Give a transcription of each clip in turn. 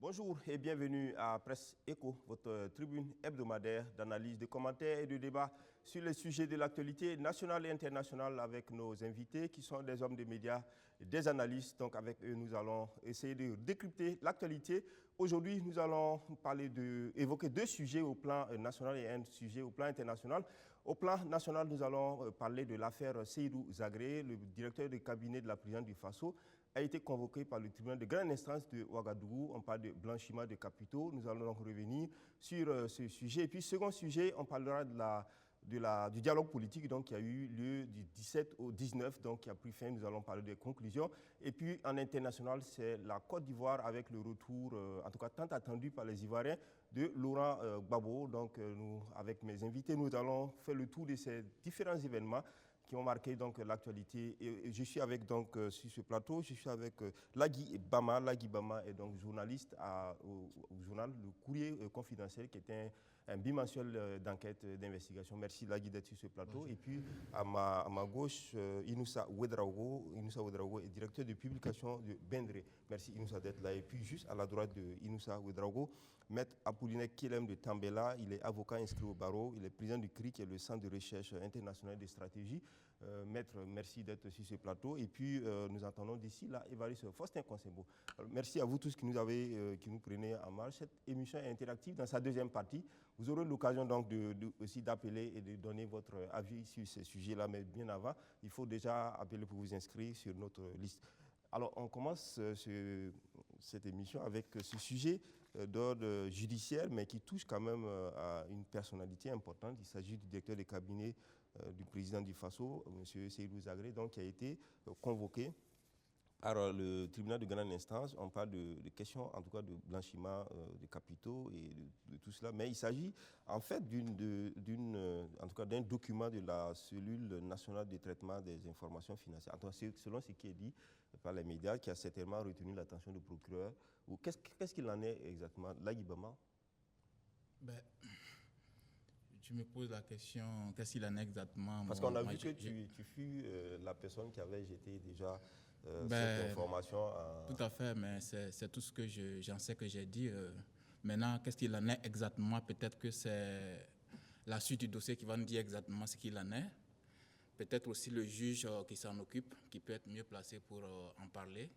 Bonjour et bienvenue à Presse Éco, votre tribune hebdomadaire d'analyse, de commentaires et de débats sur les sujets de l'actualité nationale et internationale avec nos invités qui sont des hommes de médias, des analystes. Donc avec eux, nous allons essayer de décrypter l'actualité. Aujourd'hui, nous allons évoquer deux sujets au plan national et un sujet au plan international. Au plan national, nous allons parler de l'affaire Seydou Zagré, le directeur de cabinet de la présidente du Faso, a été convoqué par le tribunal de grande instance de Ouagadougou. On parle de blanchiment de capitaux. Nous allons donc revenir sur ce sujet. Et puis, second sujet, on parlera du dialogue politique donc, qui a eu lieu du 17 au 19, donc qui a pris fin. Nous allons parler des conclusions. Et puis, en international, c'est la Côte d'Ivoire avec le retour, en tout cas tant attendu par les Ivoiriens, de Laurent Gbagbo. Donc, avec mes invités, nous allons faire le tour de ces différents événements qui ont marqué donc l'actualité. Et je suis avec donc sur ce plateau, je suis avec Lagui Bama. Lagui Bama est donc journaliste au journal Le Courrier Confidentiel, qui est un bimensuel d'enquête, d'investigation. Merci Lagui d'être sur ce plateau. Bonjour. Et puis à ma gauche, Inoussa Ouedraogo. Inoussa Ouedraogo est directeur de publication de Bendre. Merci Inoussa d'être là. Et puis juste à la droite de Inoussa Ouedraogo, Maître Apollinaire Kilem de Tambela. Il est avocat inscrit au barreau. Il est président du CRI, qui est le Centre de recherche international de stratégie. Maître, merci d'être sur ce plateau. Et puis, nous entendons d'ici là Évariste Faustin-Konsebo. Merci à vous tous qui nous prenez en marche. Cette émission est interactive. Dans sa deuxième partie, vous aurez l'occasion donc aussi d'appeler et de donner votre avis sur ce sujet-là. Mais bien avant, il faut déjà appeler pour vous inscrire sur notre liste. Alors, on commence cette émission avec ce sujet d'ordre judiciaire, mais qui touche quand même à une personnalité importante. Il s'agit du directeur de cabinet du président du Faso, M. Seydou Zagré, donc, qui a été convoqué par le tribunal de grande instance. On parle de questions, en tout cas, de blanchiment de capitaux et de tout cela. Mais il s'agit, en fait, d'un document de la cellule nationale de traitement des informations financières. Selon ce qui est dit par les médias, qui a certainement retenu l'attention du procureur. Qu'est-ce qu'il en est exactement, Lagui Bama? Tu me poses la question, qu'est-ce qu'il en est exactement? Parce qu'on a vu que tu fus la personne qui avait jeté déjà cette information. Tout à fait, mais c'est tout ce que j'en sais que j'ai dit. Maintenant, qu'est-ce qu'il en est exactement? Peut-être que c'est la suite du dossier qui va nous dire exactement ce qu'il en est. Peut-être aussi le juge qui s'en occupe, qui peut être mieux placé pour en parler.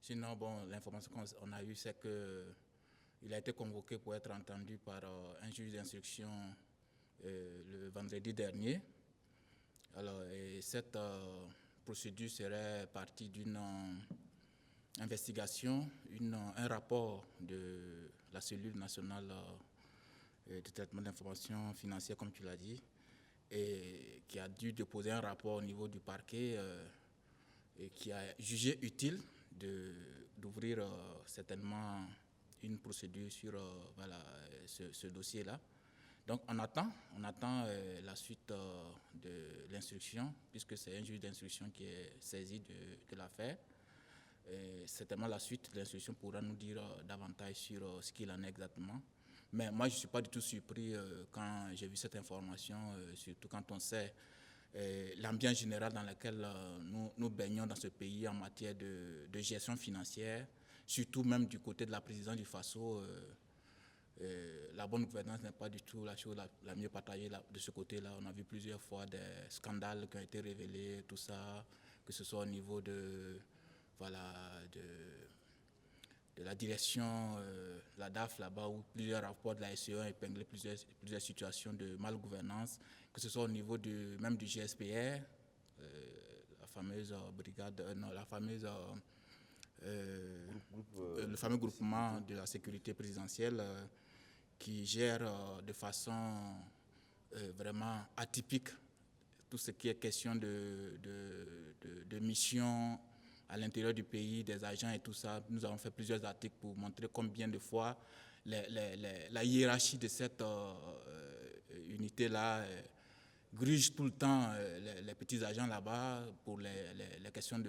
Sinon, l'information qu'on a eue, c'est qu'il a été convoqué pour être entendu par un juge d'instruction le vendredi dernier. Alors, et cette procédure serait partie d'une investigation, un rapport de la cellule nationale de traitement d'informations financières, comme tu l'as dit, et qui a dû déposer un rapport au niveau du parquet et qui a jugé utile d'ouvrir certainement une procédure sur ce dossier-là. Donc on attend la suite de l'instruction, puisque c'est un juge d'instruction qui est saisi de l'affaire. Certainement la suite de l'instruction pourra nous dire davantage sur ce qu'il en est exactement. Mais moi je ne suis pas du tout surpris quand j'ai vu cette information, surtout quand on sait l'ambiance générale dans laquelle nous baignons dans ce pays en matière de gestion financière, surtout même du côté de la présidence du Faso. La bonne gouvernance n'est pas du tout la chose la mieux partagée de ce côté-là. On a vu plusieurs fois des scandales qui ont été révélés, tout ça, que ce soit au niveau de la direction, la DAF là-bas, où plusieurs rapports de la SEA ont épinglé plusieurs situations de malgouvernance, que ce soit au niveau même du GSPR, la fameuse brigade, le fameux groupement de la sécurité présidentielle qui gère de façon vraiment atypique tout ce qui est question de mission à l'intérieur du pays, des agents et tout ça. Nous avons fait plusieurs articles pour montrer combien de fois la hiérarchie de cette unité-là gruge tout le temps les petits agents là-bas pour les questions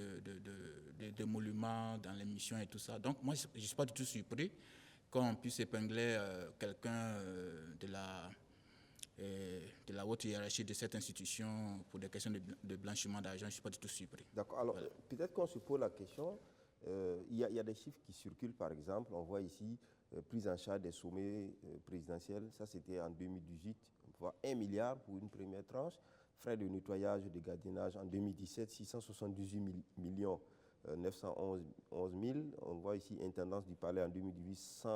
d'émolument dans les missions et tout ça. Donc moi, je ne suis pas du tout surpris qu'on puisse épingler quelqu'un de la haute hiérarchie de cette institution pour des questions de blanchiment d'argent. Je ne suis pas du tout surpris. D'accord. Alors, peut-être qu'on se pose la question, il y a des chiffres qui circulent, par exemple. On voit ici prise en charge des sommets présidentiels. Ça, c'était en 2018. On voit 1 milliard pour une première tranche. Frais de nettoyage et de gardiennage en 2017, 678 millions 911 000. On voit ici intendance du palais en 2018,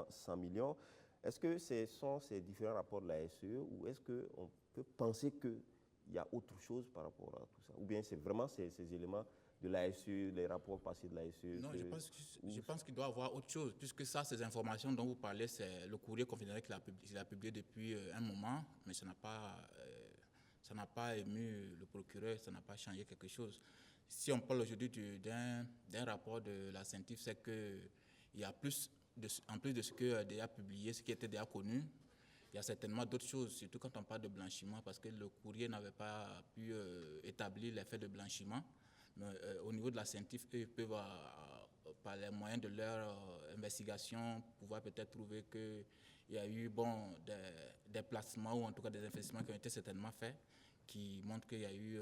100 millions. Est-ce que ce sont ces différents rapports de la SE ou est-ce qu'on peut penser qu'il y a autre chose par rapport à tout ça? Ou bien c'est vraiment ces éléments de la SE, les rapports passés de la SE? Non, je pense qu'il doit y avoir autre chose, puisque ça, ces informations dont vous parlez, c'est le courrier confidentiel qu'il a publié depuis un moment, mais ça n'a pas ému le procureur, ça n'a pas changé quelque chose. Si on parle aujourd'hui d'un rapport de la CENTIF, c'est qu'il y a plus, en plus de ce qui est déjà publié, ce qui était déjà connu, il y a certainement d'autres choses, surtout quand on parle de blanchiment, parce que le courrier n'avait pas pu établir l'effet de blanchiment. Mais, au niveau de la CENTIF, eux, ils peuvent, par les moyens de leur investigation, pouvoir peut-être trouver qu'il y a eu des placements ou en tout cas des investissements qui ont été certainement faits, qui montrent qu'il y a eu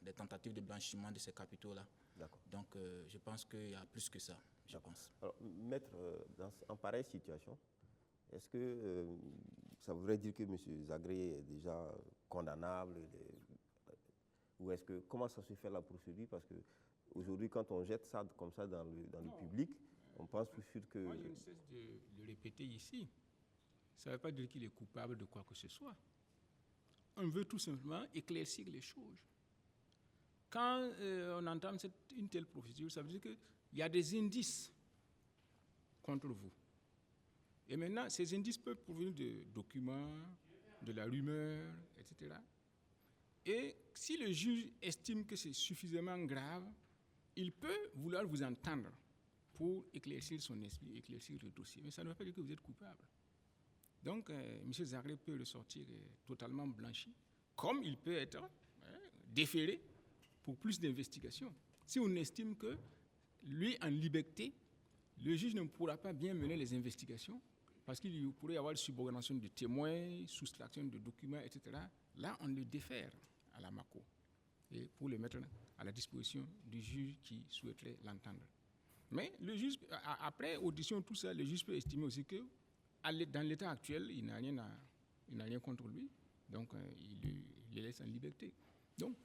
des tentatives de blanchiment de ces capitaux-là. Donc, je pense qu'il y a plus que ça, je pense. Alors, maître, en pareille situation, est-ce que ça voudrait dire que M. Zagré est déjà condamnable ou est-ce que, comment ça se fait la procédure? Parce qu'aujourd'hui, quand on jette ça comme ça dans le public, on pense tout de suite que... Moi, je ne cesse de le répéter ici. Ça ne veut pas dire qu'il est coupable de quoi que ce soit. On veut tout simplement éclaircir les choses. Quand on entame une telle procédure, ça veut dire qu'il y a des indices contre vous. Et maintenant, ces indices peuvent provenir de documents, de la rumeur, etc. Et si le juge estime que c'est suffisamment grave, il peut vouloir vous entendre pour éclaircir son esprit, éclaircir le dossier. Mais ça ne veut pas dire que vous êtes coupable. Donc, M. Zagré peut ressortir totalement blanchi, comme il peut être déféré pour plus d'investigation. Si on estime que lui, en liberté, le juge ne pourra pas bien mener les investigations parce qu'il pourrait y avoir subordination de témoins, soustraction de documents, etc. Là, on le défère à la MACO et pour le mettre à la disposition du juge qui souhaiterait l'entendre. Mais le juge, après audition, tout ça, le juge peut estimer aussi que dans l'état actuel, il n'a rien contre lui, donc il le laisse en liberté. Donc,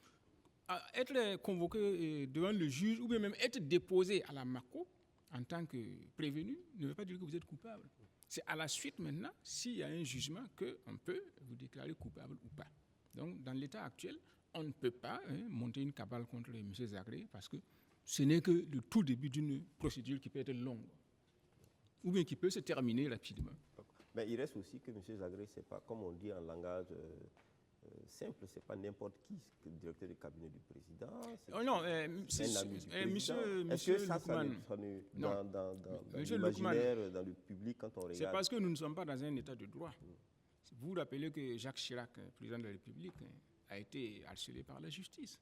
être convoqué devant le juge ou bien même être déposé à la MACO en tant que prévenu ne veut pas dire que vous êtes coupable. C'est à la suite maintenant, s'il y a un jugement, qu'on peut vous déclarer coupable ou pas. Donc, dans l'état actuel, on ne peut pas monter une cabale contre M. Zagré parce que ce n'est que le tout début d'une procédure qui peut être longue ou bien qui peut se terminer rapidement. Mais il reste aussi que M. Zagré, c'est pas, comme on dit en langage simple, c'est pas n'importe qui, le directeur du cabinet du président. Non, Monsieur Lukman, dans l'imaginaire, dans le public, quand on regarde... C'est parce que nous ne sommes pas dans un état de droit. Vous vous rappelez que Jacques Chirac, président de la République, a été harcelé par la justice.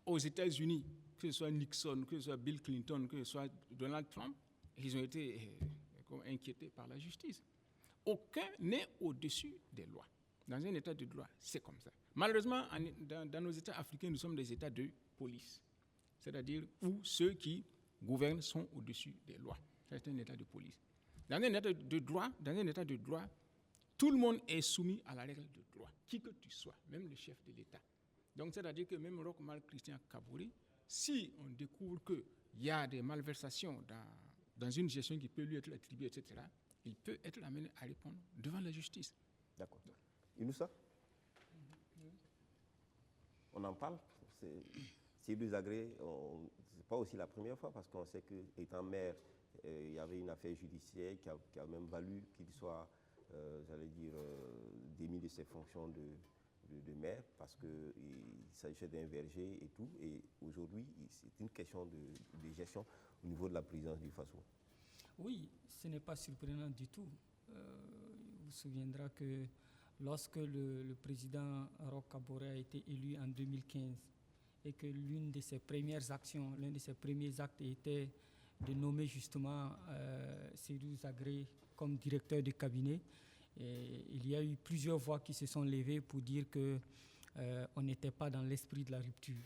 Aux États-Unis, que ce soit Nixon, que ce soit Bill Clinton, que ce soit Donald Trump, ils ont été inquiétés par la justice. Aucun n'est au-dessus des lois. Dans un état de droit, c'est comme ça. Malheureusement, dans nos États africains, nous sommes des États de police. C'est-à-dire où ceux qui gouvernent sont au-dessus des lois. C'est un état de police. Dans un état de droit, tout le monde est soumis à la règle de droit, qui que tu sois, même le chef de l'État. Donc, c'est-à-dire que même Roch Marc Christian Kabore, si on découvre qu'il y a des malversations dans une gestion qui peut lui être attribuée, etc., il peut être amené à répondre devant la justice. D'accord. Inoussa, on en parle. Seydou Zagré, ce n'est pas aussi la première fois parce qu'on sait qu'étant maire, il y avait une affaire judiciaire qui a même valu qu'il soit, démis de ses fonctions de maire parce qu'il s'agissait d'un verger et tout. Et aujourd'hui, c'est une question de gestion au niveau de la présidence du FASO. Oui, ce n'est pas surprenant du tout. Vous vous souviendrez que lorsque le président Roch Kabore a été élu en 2015 et que l'une de ses premières actions, l'un de ses premiers actes était de nommer justement Seydou Zagré comme directeur de cabinet, et il y a eu plusieurs voix qui se sont levées pour dire qu'on n'était pas dans l'esprit de la rupture.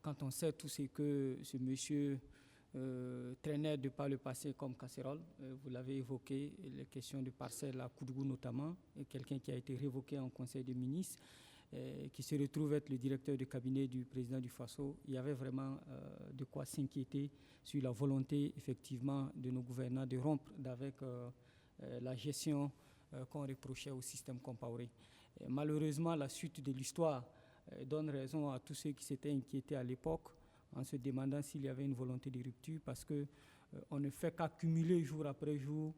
quand on sait tout ce que ce monsieur traînait de par le passé comme casserole, vous l'avez évoqué, les questions de parcelles à Koudougou notamment, et quelqu'un qui a été révoqué en Conseil des ministres, qui se retrouve être le directeur de cabinet du président du Faso, il y avait vraiment de quoi s'inquiéter sur la volonté effectivement de nos gouvernants de rompre avec la gestion qu'on reprochait au système Compaoré. Malheureusement, la suite de l'histoire donne raison à tous ceux qui s'étaient inquiétés à l'époque en se demandant s'il y avait une volonté de rupture, parce qu'on ne fait qu'accumuler jour après jour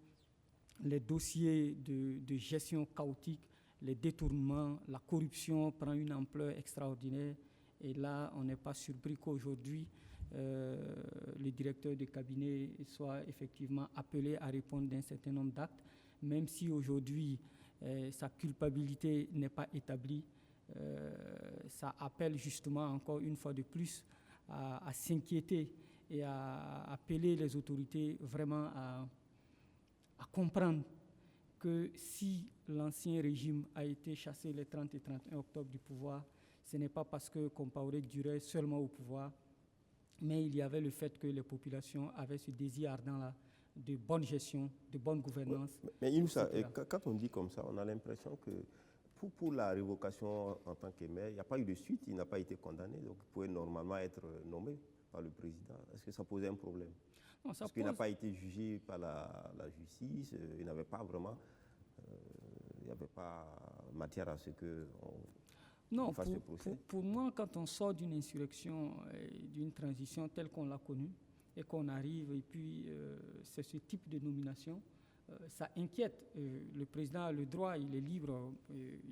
les dossiers de gestion chaotique, les détournements, la corruption prend une ampleur extraordinaire. Et là, on n'est pas surpris qu'aujourd'hui, le directeur de cabinet soit effectivement appelé à répondre d'un certain nombre d'actes, même si aujourd'hui, sa culpabilité n'est pas établie. Ça appelle justement encore une fois de plus à s'inquiéter et à appeler les autorités vraiment à comprendre que si l'ancien régime a été chassé les 30 et 31 octobre du pouvoir, ce n'est pas parce que Compaoré durait seulement au pouvoir, mais il y avait le fait que les populations avaient ce désir ardent-là de bonne gestion, de bonne gouvernance. Mais Inoussa, quand on dit comme ça, on a l'impression que pour la révocation en tant que maire, il n'y a pas eu de suite, il n'a pas été condamné, donc il pouvait normalement être nommé par le président. Est-ce que ça posait un problème? Non, parce qu'il n'a pas été jugé par la justice, il n'avait pas vraiment, il n'y avait pas matière à ce qu'on fasse le procès. Pour moi, quand on sort d'une insurrection, d'une transition telle qu'on l'a connue, et qu'on arrive, et puis c'est ce type de nomination, ça inquiète. Le président a le droit, il est libre,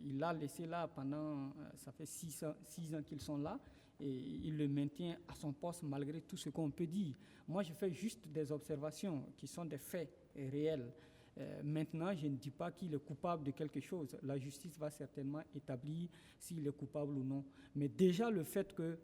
il l'a laissé là pendant, ça fait 6 ans qu'ils sont là, et il le maintient à son poste malgré tout ce qu'on peut dire. Moi, je fais juste des observations qui sont des faits réels. Maintenant, je ne dis pas qu'il est coupable de quelque chose. La justice va certainement établir s'il est coupable ou non. Mais déjà, le fait que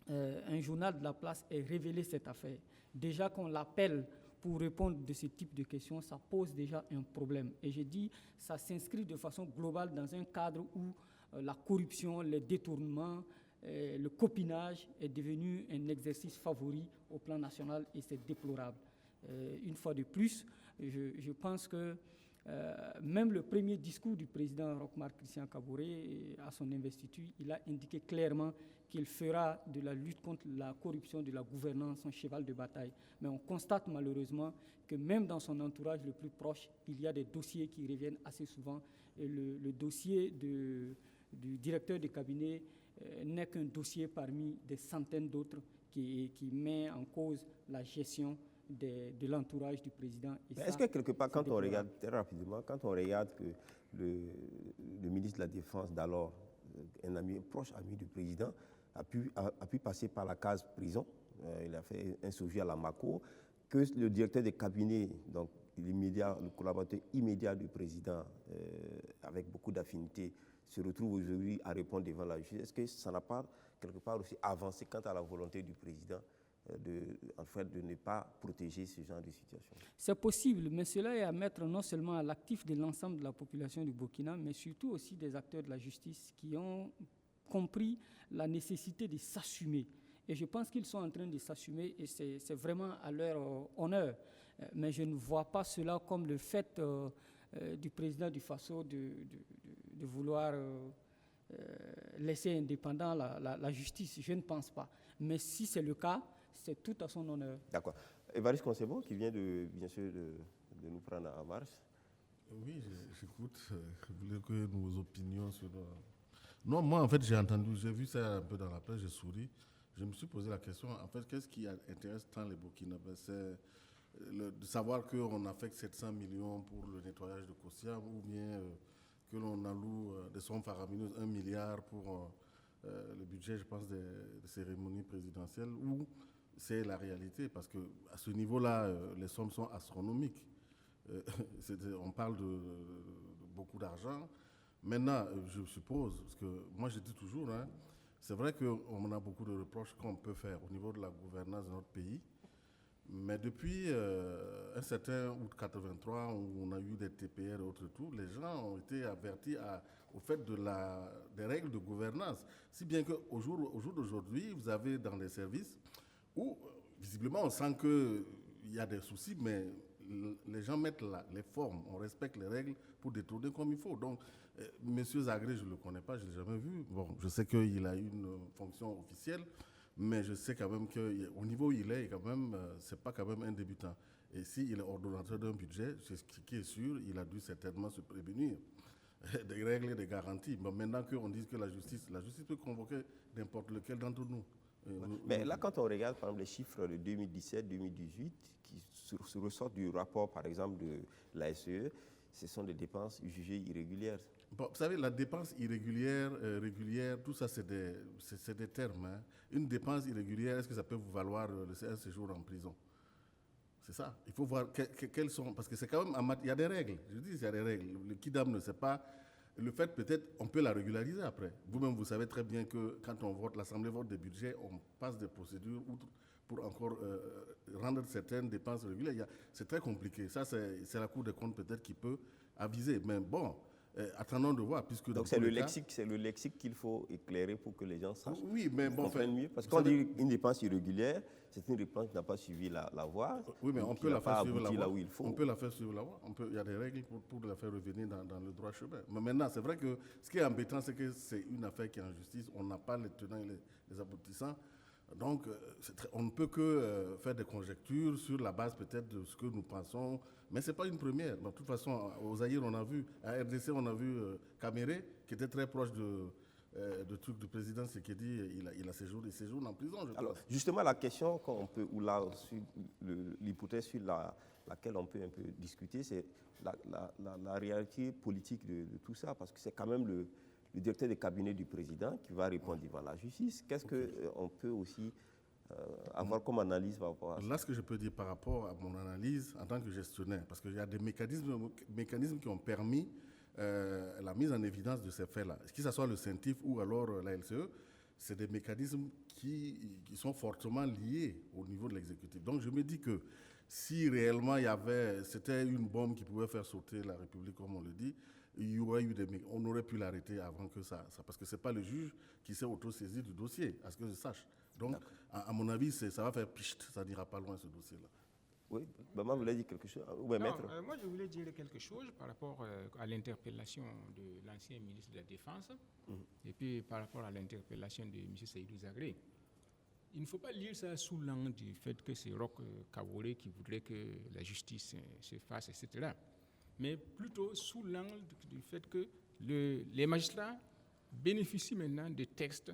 un journal de la place ait révélé cette affaire, déjà qu'on l'appelle pour répondre de ce type de questions, ça pose déjà un problème. Et je dis, ça s'inscrit de façon globale dans un cadre où la corruption, les détournements, le copinage est devenu un exercice favori au plan national et c'est déplorable. Une fois de plus, je pense que même le premier discours du président Roch-Marc Christian Kaboré à son investiture, il a indiqué clairement qu'il fera de la lutte contre la corruption de la gouvernance son cheval de bataille. Mais on constate malheureusement que même dans son entourage le plus proche, il y a des dossiers qui reviennent assez souvent. Et le dossier du directeur de cabinet n'est qu'un dossier parmi des centaines d'autres qui met en cause la gestion de l'entourage du président. Est-ce que quelque part, quand on regarde, très rapidement, quand on regarde que le ministre de la Défense d'alors, un proche ami du président, a pu passer par la case prison, il a fait un séjour à la Mako, que le directeur de cabinet, donc le collaborateur immédiat du président, avec beaucoup d'affinité, se retrouve aujourd'hui à répondre devant la justice? Est-ce que ça n'a pas quelque part aussi avancé quant à la volonté du président de ne pas protéger ce genre de situation? C'est possible, mais cela est à mettre non seulement à l'actif de l'ensemble de la population du Burkina, mais surtout aussi des acteurs de la justice qui ont compris la nécessité de s'assumer. Et je pense qu'ils sont en train de s'assumer et c'est vraiment à leur honneur. Mais je ne vois pas cela comme le fait du président du Faso de vouloir laisser indépendant la justice. Je ne pense pas. Mais si c'est le cas, c'est tout à son honneur. D'accord. Évariste Concebon, qui vient bien sûr de nous prendre en marche. Oui, j'écoute. Je voulais que nos opinions sur... Non, moi, en fait, j'ai vu ça un peu dans la presse, j'ai souri. Je me suis posé la question, en fait, qu'est-ce qui intéresse tant les Burkinabés? C'est de savoir qu'on affecte 700 millions pour le nettoyage de Kossia, ou bien que l'on alloue des sommes faramineuses, 1 milliard pour le budget, je pense, des cérémonies présidentielles, ou c'est la réalité, parce qu'à ce niveau-là, les sommes sont astronomiques. On parle de beaucoup d'argent. Maintenant, je suppose, parce que moi je dis toujours, c'est vrai qu'on a beaucoup de reproches qu'on peut faire au niveau de la gouvernance de notre pays, Mais depuis un certain août 83, où on a eu des TPR et autres tout, les gens ont été avertis au fait des règles de gouvernance. Si bien qu'au jour d'aujourd'hui, vous avez dans les services où, visiblement, on sent qu'il y a des soucis, mais les gens mettent les formes, on respecte les règles pour détourner comme il faut. Donc, Monsieur Zagré, je ne le connais pas, je ne l'ai jamais vu. Bon, je sais qu'il a une fonction officielle, mais je sais quand même qu'au niveau où il est, quand même, c'est pas quand même un débutant. Et s'il est ordonnateur d'un budget, c'est ce qui est sûr, il a dû certainement se prévenir des règles et des garanties. Mais maintenant qu'on dit que la justice peut convoquer n'importe lequel d'entre nous. Mais là, quand on regarde, par exemple, les chiffres de 2017-2018 qui se ressortent du rapport, par exemple, de la SCE, ce sont des dépenses jugées irrégulières. Bon, vous savez, la dépense irrégulière, régulière, tout ça, c'est des termes. Hein. Une dépense irrégulière, est-ce que ça peut vous valoir un séjour en prison? C'est ça. Il faut voir quelles sont... Parce que c'est quand même... Il y a des règles. Je dis, il y a des règles. Le kidam ne sait pas... Le fait, peut-être, on peut la régulariser après. Vous-même, vous savez très bien que quand on vote, l'Assemblée vote des budgets, on passe des procédures pour encore rendre certaines dépenses régulières. C'est très compliqué. Ça, c'est la Cour des comptes peut-être qui peut aviser. Mais bon, attendons de voir. Puisque donc c'est le lexique qu'il faut éclairer pour que les gens sachent. Oui, mais bon, comprennent mieux. Parce qu'on dit une dépense irrégulière, c'est une dépense qui n'a pas suivi la voie. Oui, mais on peut la faire suivre la voie. Là où il faut. On peut la faire suivre la voie. Il y a des règles pour la faire revenir dans le droit chemin. Mais maintenant, c'est vrai que ce qui est embêtant, c'est que c'est une affaire qui est en justice. On n'a pas les tenants et les aboutissants. Donc, on ne peut que faire des conjectures sur la base peut-être de ce que nous pensons. Mais ce n'est pas une première. De toute façon, aux Zaïre, on a vu, à RDC, on a vu Kaméré, qui était très proche de truc du président Sekedi. Il séjourne en prison, je pense. Alors, justement, la question qu'on peut, ou l'hypothèse sur laquelle on peut un peu discuter, c'est la réalité politique de tout ça, parce que c'est quand même le directeur de cabinet du président qui va répondre devant la justice. Qu'est-ce qu'on peut aussi avoir comme analyse par rapport à ça? Là, ce que je peux dire par rapport à mon analyse en tant que gestionnaire, parce qu'il y a des mécanismes qui ont permis la mise en évidence de ces faits-là. Que ce soit le CENTIF ou alors la LCE, c'est des mécanismes qui sont fortement liés au niveau de l'exécutif. Donc, je me dis que si réellement c'était une bombe qui pouvait faire sauter la République, comme on le dit, il y aurait eu on aurait pu l'arrêter avant que ça, parce que ce n'est pas le juge qui s'est auto-saisi du dossier, à ce que je sache. Donc, à mon avis, ça va faire picht, ça n'ira pas loin ce dossier-là. Oui, Bama voulait dire quelque chose. Oui, maître. Moi, je voulais dire quelque chose par rapport à l'interpellation de l'ancien ministre de la Défense et puis par rapport à l'interpellation de M. Seydou Zagré. Il ne faut pas lire ça sous l'angle du fait que c'est Roch Kaboré qui voudrait que la justice se fasse, etc. Mais plutôt sous l'angle du fait que les magistrats bénéficient maintenant de textes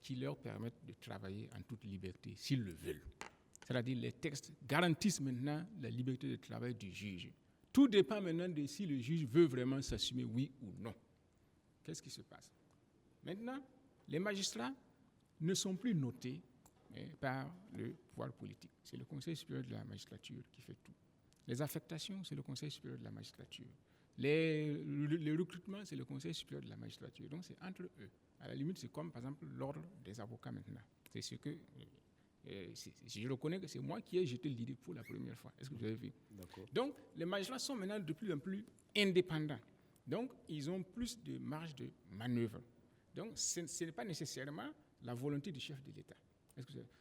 qui leur permettent de travailler en toute liberté, s'ils le veulent. C'est-à-dire les textes garantissent maintenant la liberté de travail du juge. Tout dépend maintenant de si le juge veut vraiment s'assumer, oui ou non. Qu'est-ce qui se passe? Maintenant, les magistrats ne sont plus notés par le pouvoir politique. C'est le Conseil supérieur de la magistrature qui fait tout. Les affectations, c'est le Conseil supérieur de la magistrature. Les recrutements, c'est le Conseil supérieur de la magistrature. Donc, c'est entre eux. À la limite, c'est comme, par exemple, l'ordre des avocats maintenant. C'est ce que... je reconnais que c'est moi qui ai jeté l'idée pour la première fois. Est-ce que vous avez vu? Donc, les magistrats sont maintenant de plus en plus indépendants. Donc, ils ont plus de marge de manœuvre. Donc, ce n'est pas nécessairement la volonté du chef de l'État.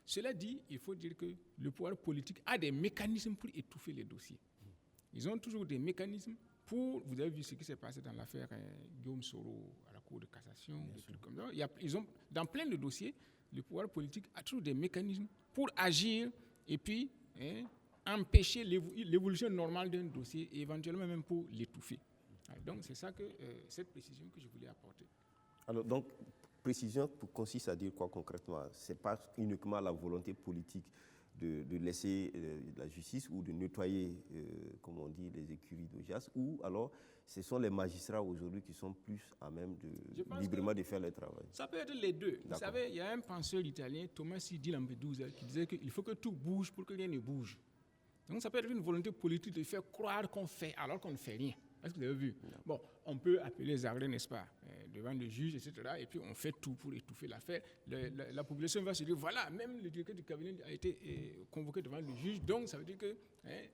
Cela dit, il faut dire que le pouvoir politique a des mécanismes pour étouffer les dossiers. Ils ont toujours des mécanismes pour... Vous avez vu ce qui s'est passé dans l'affaire Guillaume Soro à la Cour de cassation, des trucs comme ça. Dans plein de dossiers, le pouvoir politique a toujours des mécanismes pour agir et puis empêcher l'évolution normale d'un dossier et éventuellement même pour l'étouffer. Donc, c'est ça cette précision que je voulais apporter. Alors, donc, précision consiste à dire quoi concrètement? Ce n'est pas uniquement la volonté politique de laisser la justice ou de nettoyer, comme on dit, les écuries d'Ojas, ou alors ce sont les magistrats aujourd'hui qui sont plus à même librement de faire leur travail. Ça peut être les deux. Vous savez, il y a un penseur italien, Thomas di Lampedusa, qui disait qu'il faut que tout bouge pour que rien ne bouge. Donc ça peut être une volonté politique de faire croire qu'on fait alors qu'on ne fait rien. Est-ce que vous avez vu? Bon, on peut appeler Zagreb, n'est-ce pas, devant le juge, etc. Et puis on fait tout pour étouffer l'affaire. La population va se dire, voilà, même le directeur du cabinet a été convoqué devant le juge. Donc ça veut dire que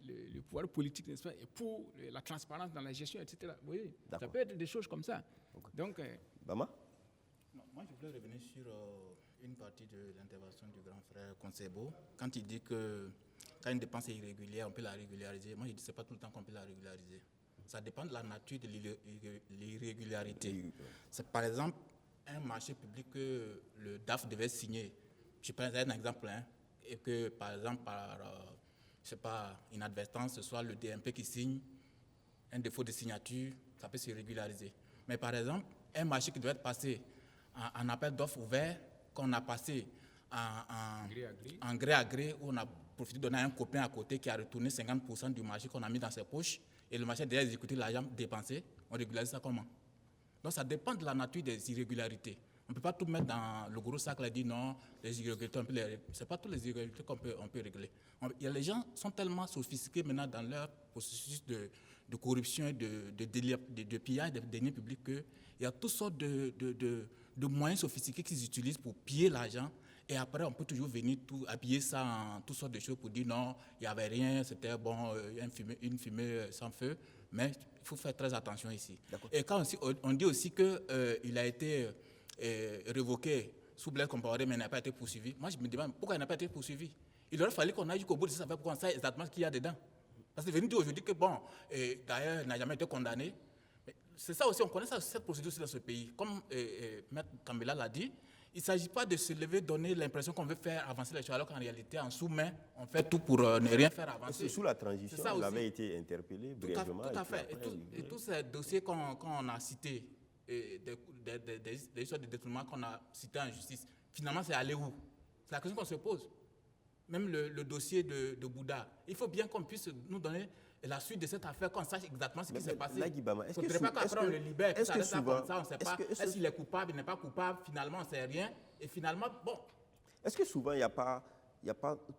le pouvoir politique, n'est-ce pas, est pour la transparence dans la gestion, etc. Vous voyez, ça peut être des choses comme ça. Okay. Donc, Bama? Non, moi, je voulais revenir sur une partie de l'intervention du grand frère Concebo. Quand il dit que quand une dépense est irrégulière, on peut la régulariser. Moi, je dis que ce n'est pas tout le temps qu'on peut la régulariser. Ça dépend de la nature de l'irrégularité. C'est par exemple un marché public que le DAF devait signer. Je prends un exemple, et que par exemple, par je sais pas, inadvertance, ce soit le DMP qui signe, un défaut de signature, ça peut se régulariser. Mais par exemple, un marché qui devait être passé en appel d'offres ouvert, qu'on a passé en gré à gré, où on a profité de donner à un copain à côté qui a retourné 50% du marché qu'on a mis dans ses poches, et le marché a déjà exécuté l'argent dépensé, on régularise ça comment? Donc ça dépend de la nature des irrégularités. On ne peut pas tout mettre dans le gros sac et dire non, les irrégularités, ce n'est pas toutes les irrégularités qu'on peut régler. Les gens sont tellement sophistiqués maintenant dans leur processus de corruption et de pillage des deniers publics qu'il y a toutes sortes de moyens sophistiqués qu'ils utilisent pour piller l'argent. Et après, on peut toujours venir habiller ça en toutes sortes de choses pour dire non, il n'y avait rien, c'était bon, une fumée sans feu. Mais il faut faire très attention ici. Et quand on dit aussi qu'il a été révoqué sous Blaise Compaoré, mais il n'a pas été poursuivi, moi je me demande pourquoi il n'a pas été poursuivi. Il aurait fallu qu'on aille jusqu'au bout de ça, pour qu'on sache exactement ce qu'il y a dedans. Parce que venir dire aujourd'hui que bon, d'ailleurs, il n'a jamais été condamné. C'est ça aussi, on connaît cette procédure aussi dans ce pays. Comme Maître Kambela l'a dit, il ne s'agit pas de se lever, donner l'impression qu'on veut faire avancer les choses, alors qu'en réalité, en sous-main, on fait tout pour ne rien faire avancer. Sous la transition, il avait été interpellé brièvement. Tout à fait. Et tous ces dossiers qu'on a cités, des histoires de détournement qu'on a cités en justice, finalement, c'est allé où? C'est la question qu'on se pose. Même le dossier de Bouddha, il faut bien qu'on puisse nous donner la suite de cette affaire, qu'on sache exactement ce qui s'est passé. Est-ce qu'après on le libère, puis ça reste comme ça, on ne sait pas. Est-ce qu'il est coupable, il n'est pas coupable, finalement on ne sait rien. Et finalement, bon. Est-ce que souvent il n'y a pas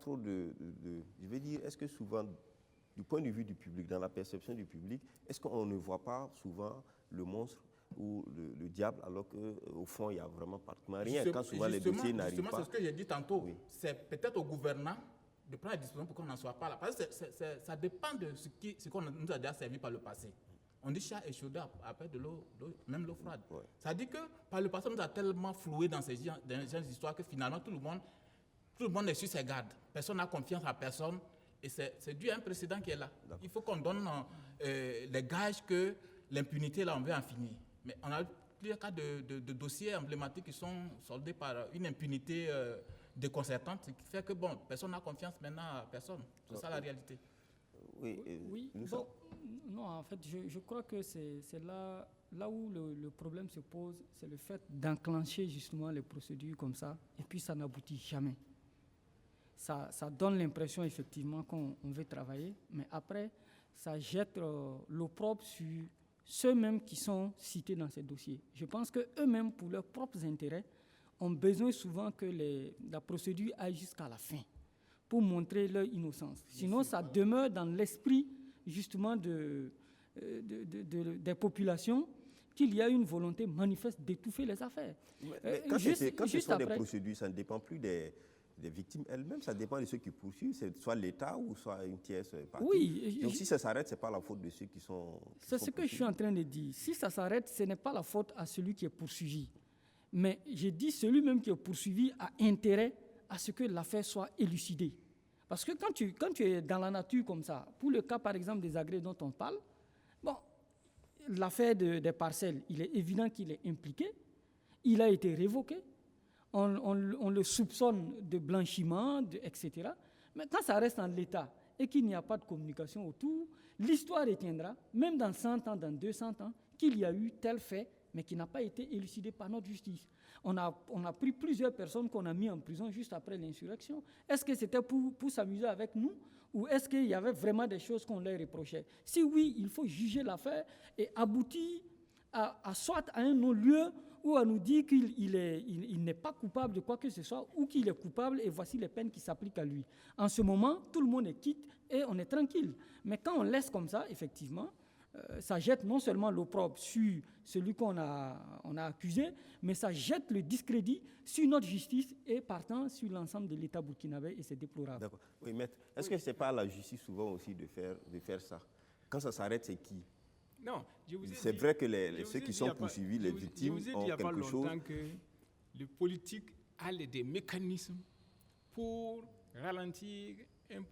trop je veux dire, est-ce que souvent, du point de vue du public, dans la perception du public, est-ce qu'on ne voit pas souvent le monstre ou le diable, alors qu'au fond, il n'y a vraiment pratiquement rien, quand souvent les dossiers n'arrivent pas? C'est ce que j'ai dit tantôt. Oui. C'est peut-être au gouvernement de prendre la décision pour qu'on n'en soit pas là. Parce que ça dépend de ce qu'on nous a déjà servi par le passé. On dit chat échaudé après de l'eau, même l'eau froide. Ouais. Ça dit que par le passé, on nous a tellement floué dans ces histoires que finalement, tout le monde est sur ses gardes. Personne n'a confiance à personne. Et c'est dû à un précédent qui est là. Il faut qu'on donne les gages que l'impunité, là, on veut en finir. Mais on a plusieurs cas de dossiers emblématiques qui sont soldés par une impunité déconcertante, ce qui fait que, bon, personne n'a confiance maintenant à personne. C'est ça la réalité. Oui, bon, non, en fait, je crois que c'est là où le problème se pose, c'est le fait d'enclencher justement les procédures comme ça, et puis ça n'aboutit jamais. Ça donne l'impression effectivement qu'on veut travailler, mais après, ça jette l'opprobre sur ceux-mêmes qui sont cités dans ces dossiers. Je pense qu'eux-mêmes, pour leurs propres intérêts, ont besoin souvent que la procédure aille jusqu'à la fin pour montrer leur innocence. Sinon, ça demeure dans l'esprit justement des populations qu'il y a une volonté manifeste d'étouffer les affaires. Mais quand ce sont des procédures, ça ne dépend plus des victimes elles-mêmes, ça dépend de ceux qui poursuivent, c'est soit l'État ou soit une tierce partie. Oui, donc si ça s'arrête, ce n'est pas la faute de ceux qui sont... C'est ce que je suis en train de dire. Si ça s'arrête, ce n'est pas la faute à celui qui est poursuivi. Mais j'ai dit celui même qui est poursuivi a intérêt à ce que l'affaire soit élucidée. Parce que quand tu es dans la nature comme ça, pour le cas par exemple des agrès dont on parle, bon, l'affaire des parcelles, il est évident qu'il est impliqué, il a été révoqué, on le soupçonne de blanchiment, etc. Mais quand ça reste en l'état et qu'il n'y a pas de communication autour, l'histoire retiendra, même dans 100 ans, dans 200 ans, qu'il y a eu tel fait, mais qui n'a pas été élucidé par notre justice. On a pris plusieurs personnes qu'on a mis en prison juste après l'insurrection. Est-ce que c'était pour s'amuser avec nous ou est-ce qu'il y avait vraiment des choses qu'on leur reprochait? Si oui, il faut juger l'affaire et aboutir à soit à un non-lieu ou à nous dire qu'il n'est pas coupable de quoi que ce soit ou qu'il est coupable et voici les peines qui s'appliquent à lui. En ce moment, tout le monde est quitte et on est tranquille. Mais quand on laisse comme ça, effectivement, ça jette non seulement l'opprobre sur celui qu'on a accusé, mais ça jette le discrédit sur notre justice et partant sur l'ensemble de l'État burkinabé, et c'est déplorable. D'accord. Oui, maître, est-ce que ce n'est pas à la justice souvent aussi de faire ça? Quand ça s'arrête, c'est qui? Non, je vous ai C'est dit- vrai que je vous ceux ai qui dit sont il y a pas- poursuivis, je les vous- victimes, je vous ai dit ont il y a pas quelque chose. longtemps que le politique a des mécanismes pour ralentir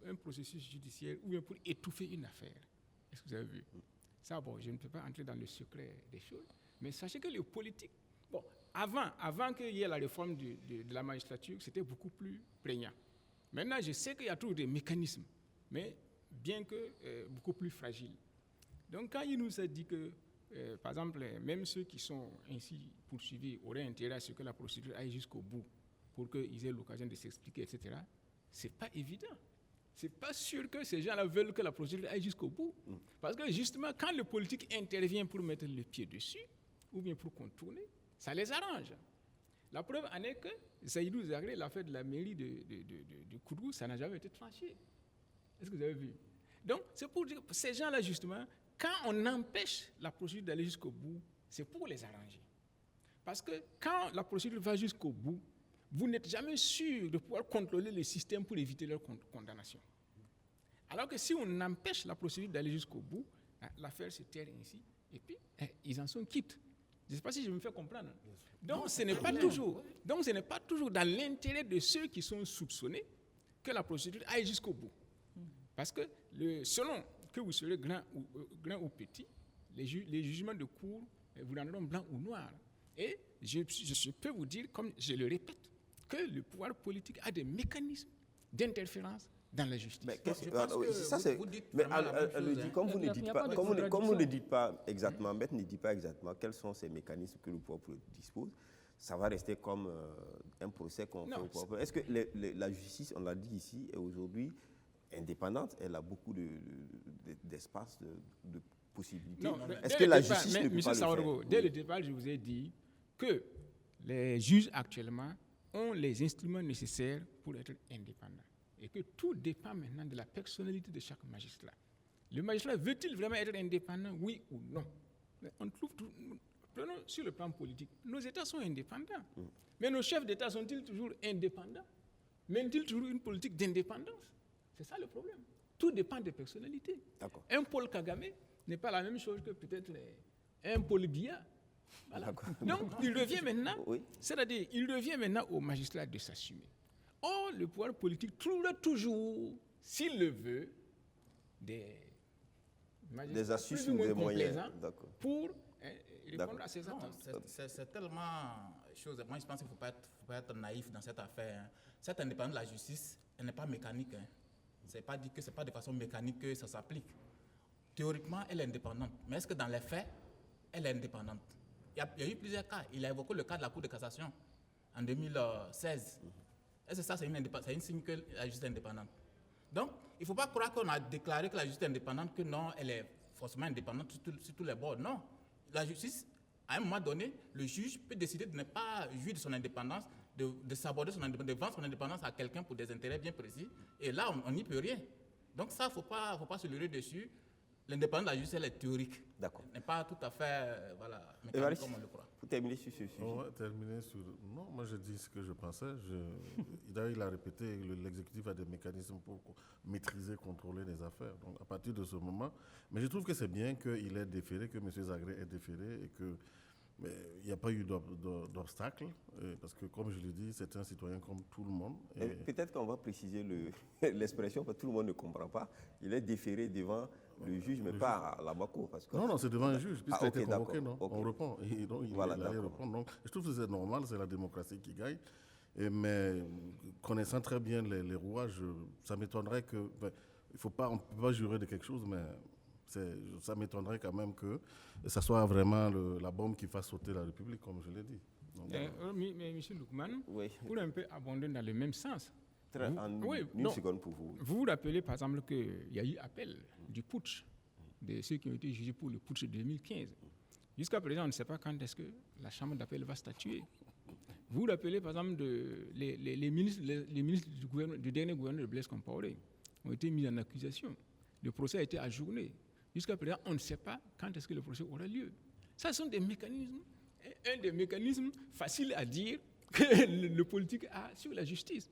un processus judiciaire ou bien pour étouffer une affaire. Est-ce que vous avez vu? Ça, bon, je ne peux pas entrer dans le secret des choses, mais sachez que le politique, bon, avant qu'il y ait la réforme de la magistrature, c'était beaucoup plus prégnant. Maintenant, je sais qu'il y a toujours des mécanismes, mais bien que beaucoup plus fragiles. Donc, quand il nous a dit que, par exemple, même ceux qui sont ainsi poursuivis auraient intérêt à ce que la procédure aille jusqu'au bout pour qu'ils aient l'occasion de s'expliquer, etc., ce n'est pas évident. Ce n'est pas sûr que ces gens-là veulent que la procédure aille jusqu'au bout. Parce que justement, quand le politique intervient pour mettre le pied dessus, ou bien pour contourner, ça les arrange. La preuve en est que Zaïdou Zagré, l'affaire de la mairie de Kourou, ça n'a jamais été tranché. Est-ce que vous avez vu? Donc, c'est pour dire que ces gens-là, justement, quand on empêche la procédure d'aller jusqu'au bout, c'est pour les arranger. Parce que quand la procédure va jusqu'au bout, vous n'êtes jamais sûr de pouvoir contrôler le système pour éviter leur condamnation. Alors que si on empêche la procédure d'aller jusqu'au bout, l'affaire se terre ainsi, et puis ils en sont quittes. Je ne sais pas si je me fais comprendre. Donc, ce n'est pas toujours dans l'intérêt de ceux qui sont soupçonnés que la procédure aille jusqu'au bout. Parce que selon que vous serez grand ou petit, les jugements de cour vous rendront blanc ou noir. Et je peux vous dire, comme je le répète, que le pouvoir politique a des mécanismes d'interférence dans la justice. Mais Je pense que ça, c'est. vous dites Mais vraiment la même chose, hein. comme vous Il y ne a dites pas pas, de comme vous ne contradiction. dites pas exactement, maître ne dit pas exactement quels sont ces mécanismes que le pouvoir politique dispose, ça va rester comme un procès qu'on fait Non, au pouvoir. Est-ce que la justice, on l'a dit ici, est aujourd'hui indépendante? Elle a beaucoup d'espace, de possibilités. Non, Est-ce dès que le la départ, justice mais ne peut Monsieur pas le Sawargo, faire? dès le départ, je vous ai dit que les juges actuellement ont les instruments nécessaires pour être indépendants. Et que tout dépend maintenant de la personnalité de chaque magistrat. Le magistrat veut-il vraiment être indépendant, oui ou non? On trouve prenons sur le plan politique, nos États sont indépendants. Mais nos chefs d'État sont-ils toujours indépendants? Mènent-ils toujours une politique d'indépendance? C'est ça le problème. Tout dépend des personnalités. D'accord. Un Paul Kagame n'est pas la même chose que peut-être un Paul Biya. Voilà. Donc, il revient maintenant, Oui. c'est-à-dire, il revient maintenant aux magistrats de s'assumer. Or, le pouvoir politique trouvera toujours, s'il le veut, des magistrats astuces plus ou ou moins des moyens. complaisants D'accord. pour répondre D'accord. à ces Non, attentes. c'est tellement chose. Moi, je pense qu'il ne faut pas être naïf dans cette affaire, hein. Cette indépendance de la justice, elle n'est pas mécanique, hein. C'est pas dit que c'est pas de façon mécanique que ça s'applique. Théoriquement, elle est indépendante. Mais est-ce que dans les faits, elle est indépendante? Il y a eu plusieurs cas. Il a évoqué le cas de la Cour de cassation en 2016. Est-ce que ça, c'est un signe que la justice est indépendante? Donc, il ne faut pas croire qu'on a déclaré que la justice est indépendante, que non, elle est forcément indépendante sur tous les bords. Non. La justice, à un moment donné, le juge peut décider de ne pas jouir de son indépendance, de s'aborder son indépendance, de vendre son indépendance à quelqu'un pour des intérêts bien précis. Et là, on n'y peut rien. Donc ça, il ne faut pas se leurrer dessus. L'indépendance de la justice, elle est théorique. D'accord. Elle n'est pas tout à fait mécanique Évariste, comme on le croit. pour terminer sur ce sujet. On va terminer sur. Non, moi je dis ce que je pensais. Il a répété, l'exécutif a des mécanismes pour maîtriser, contrôler les affaires. Donc à partir de ce moment. Mais je trouve que c'est bien qu'il ait déféré, que M. Zagré ait déféré et que. Mais il n'y a pas eu d'obstacle, parce que comme je l'ai dit, c'est un citoyen comme tout le monde. Et peut-être qu'on va préciser l'expression, parce que tout le monde ne comprend pas. Il est déféré devant le juge, mais pas à la Bamako. Parce que Non, c'est devant un juge, puisqu'il a été convoqué, non? Ok. On répond. Et donc, il Voilà, allait d'accord. répondre. Donc, je trouve que c'est normal, c'est la démocratie qui gagne. Mais connaissant très bien les rouages, ça m'étonnerait que. On ne peut pas jurer de quelque chose, mais ça m'étonnerait quand même que ça soit vraiment la bombe qui fasse sauter la République, comme je l'ai dit. Donc, Mais M. Loukman, Oui. pour un peu abonder dans le même sens, En une non. seconde pour vous. vous vous rappelez par exemple qu'il y a eu appel du putsch, de ceux qui ont été jugés pour le putsch de 2015. Jusqu'à présent, on ne sait pas quand est-ce que la chambre d'appel va statuer. Vous vous rappelez par exemple les ministres du dernier gouverneur de Blaise Compaoré ont été mis en accusation. Le procès a été ajourné. Jusqu'à présent, on ne sait pas quand est-ce que le procès aura lieu. Ça sont des mécanismes, un des mécanismes faciles à dire que le politique a sur la justice.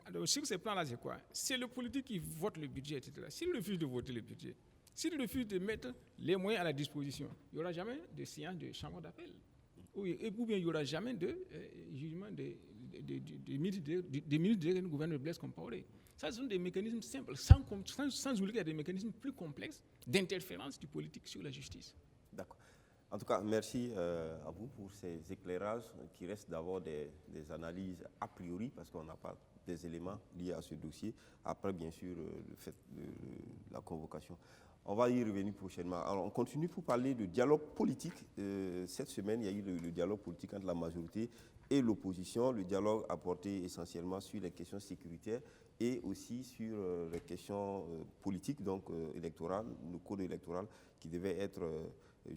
Alors, sur ce plan-là, c'est quoi? C'est le politique qui vote le budget, etc. S'il refuse de voter le budget, s'il refuse de mettre les moyens à la disposition, il n'y aura jamais de séance de chambre d'appel. Ou bien il n'y aura jamais de jugement des ministres du gouvernement Blaise Compaoré. Ça, ce sont des mécanismes simples, sans oublier qu'il y a des mécanismes plus complexes d'interférence du politique sur la justice. D'accord. En tout cas, merci à vous pour ces éclairages qui restent d'abord des analyses a priori, parce qu'on n'a pas des éléments liés à ce dossier. Après, bien sûr, le fait de la convocation. On va y revenir prochainement. Alors, on continue pour parler de dialogue politique. Cette semaine, il y a eu le dialogue politique entre la majorité et l'opposition. Le dialogue a porté essentiellement sur les questions sécuritaires et aussi sur les questions politiques, donc électorales, le code électoral qui devait être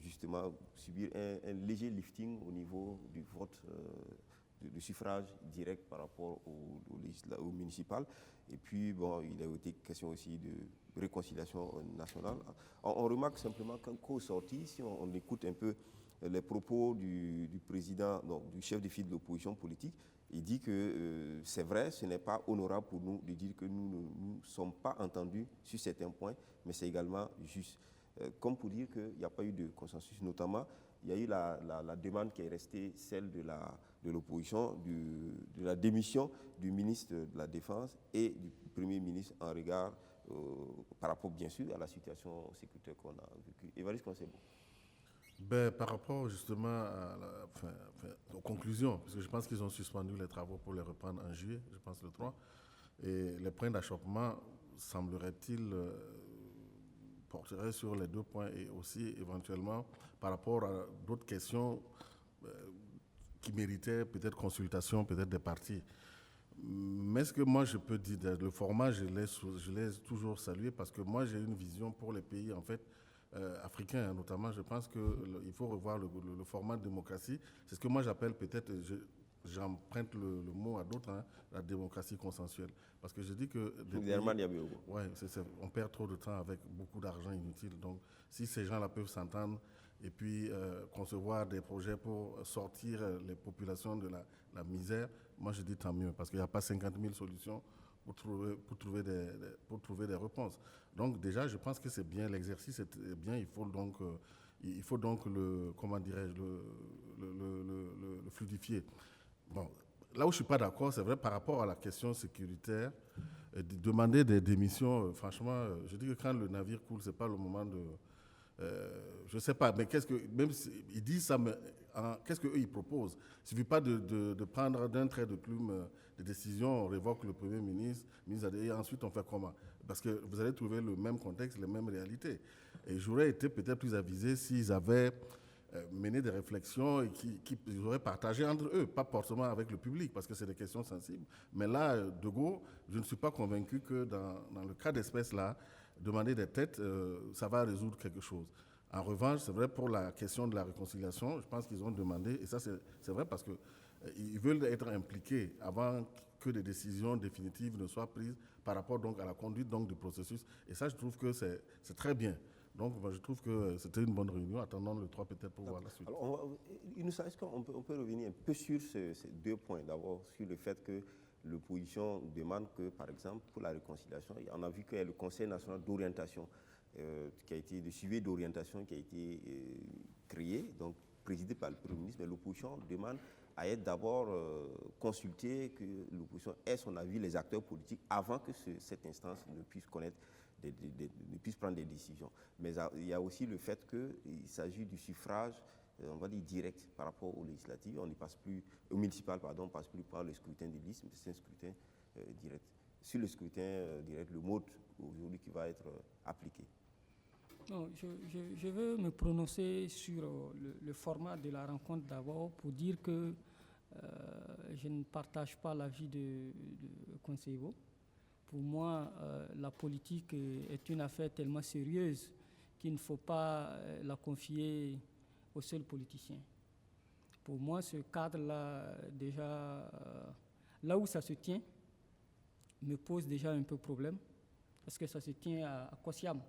justement subir un léger lifting au niveau du vote de suffrage direct par rapport au municipal. Et puis, bon, il a été question aussi de réconciliation nationale. On remarque simplement qu'au sorti, si on écoute un peu les propos du président, donc du chef de file de l'opposition politique, il dit que c'est vrai, ce n'est pas honorable pour nous de dire que nous ne sommes pas entendus sur certains points, mais c'est également juste. Comme pour dire qu'il n'y a pas eu de consensus, notamment, il y a eu la demande qui est restée, celle de l'opposition, de la démission du ministre de la Défense et du Premier ministre en regard, par rapport bien sûr à la situation sécuritaire qu'on a vécue. Évariste Concebo. Par rapport justement aux conclusions, parce que je pense qu'ils ont suspendu les travaux pour les reprendre en juillet, je pense le 3, et les points d'achoppement, semblerait-il, porteraient sur les 2 points et aussi éventuellement par rapport à d'autres questions qui méritaient peut-être consultation, peut-être des partis. Mais ce que moi je peux dire, le format, je l'ai toujours salué parce que moi j'ai une vision pour les pays en fait africains, notamment. Je pense qu'il faut revoir le format de démocratie. C'est ce que moi j'appelle peut-être, j'emprunte le mot à d'autres, hein, la démocratie consensuelle. Parce que je dis que... on perd trop de temps avec beaucoup d'argent inutile. Donc si ces gens-là peuvent s'entendre et puis concevoir des projets pour sortir les populations de la misère, moi je dis tant mieux, parce qu'il n'y a pas 50 000 solutions pour trouver des réponses. Donc déjà, je pense que c'est bien, l'exercice est bien, il faut donc le fluidifier. Bon, là où je ne suis pas d'accord, c'est vrai, par rapport à la question sécuritaire, demander des démissions, franchement, je dis que quand le navire coule, ce n'est pas le moment de... je ne sais pas, mais même s'ils disent ça, mais qu'est-ce qu'eux ils proposent? Il ne suffit pas de prendre d'un trait de plume des décisions, on révoque le Premier ministre, et ensuite on fait comment? Parce que vous allez trouver le même contexte, les mêmes réalités. Et j'aurais été peut-être plus avisé s'ils avaient mené des réflexions et qu'ils auraient partagé entre eux, pas forcément avec le public, parce que c'est des questions sensibles. Mais là, de Gaulle, je ne suis pas convaincu que dans le cas d'espèce là, demander des têtes, ça va résoudre quelque chose. En revanche, c'est vrai pour la question de la réconciliation, je pense qu'ils ont demandé, et ça c'est vrai parce qu'ils veulent être impliqués avant que des décisions définitives ne soient prises par rapport donc à la conduite donc, du processus. Et ça, je trouve que c'est très bien. Donc, moi, je trouve que c'était une bonne réunion. Attendons le 3 peut-être pour voir la suite. Alors, est-ce qu'on peut revenir un peu sur ces 2 points? D'abord, sur le fait que l'opposition demande que, par exemple, pour la réconciliation, on a vu qu'il y a le Conseil national d'orientation, qui a été de suivi d'orientation qui a été créé, donc présidé par le Premier ministre, mais l'opposition demande à être d'abord consultée, que l'opposition ait son avis, les acteurs politiques, avant que cette instance ne puisse connaître, ne puisse prendre des décisions. Mais il y a aussi le fait qu'il s'agit du suffrage, on va dire direct, par rapport aux législatives. On n'y passe plus, au municipal, pardon, on ne passe plus par le scrutin des listes, mais c'est un scrutin direct. Sur le scrutin direct, le mode aujourd'hui qui va être appliqué. Non, je veux me prononcer sur le format de la rencontre d'abord pour dire que je ne partage pas l'avis de Concebo. Pour moi, la politique est une affaire tellement sérieuse qu'il ne faut pas la confier aux seuls politiciens. Pour moi, ce cadre-là, déjà, là où ça se tient, me pose déjà un peu problème, parce que ça se tient à Kosiam.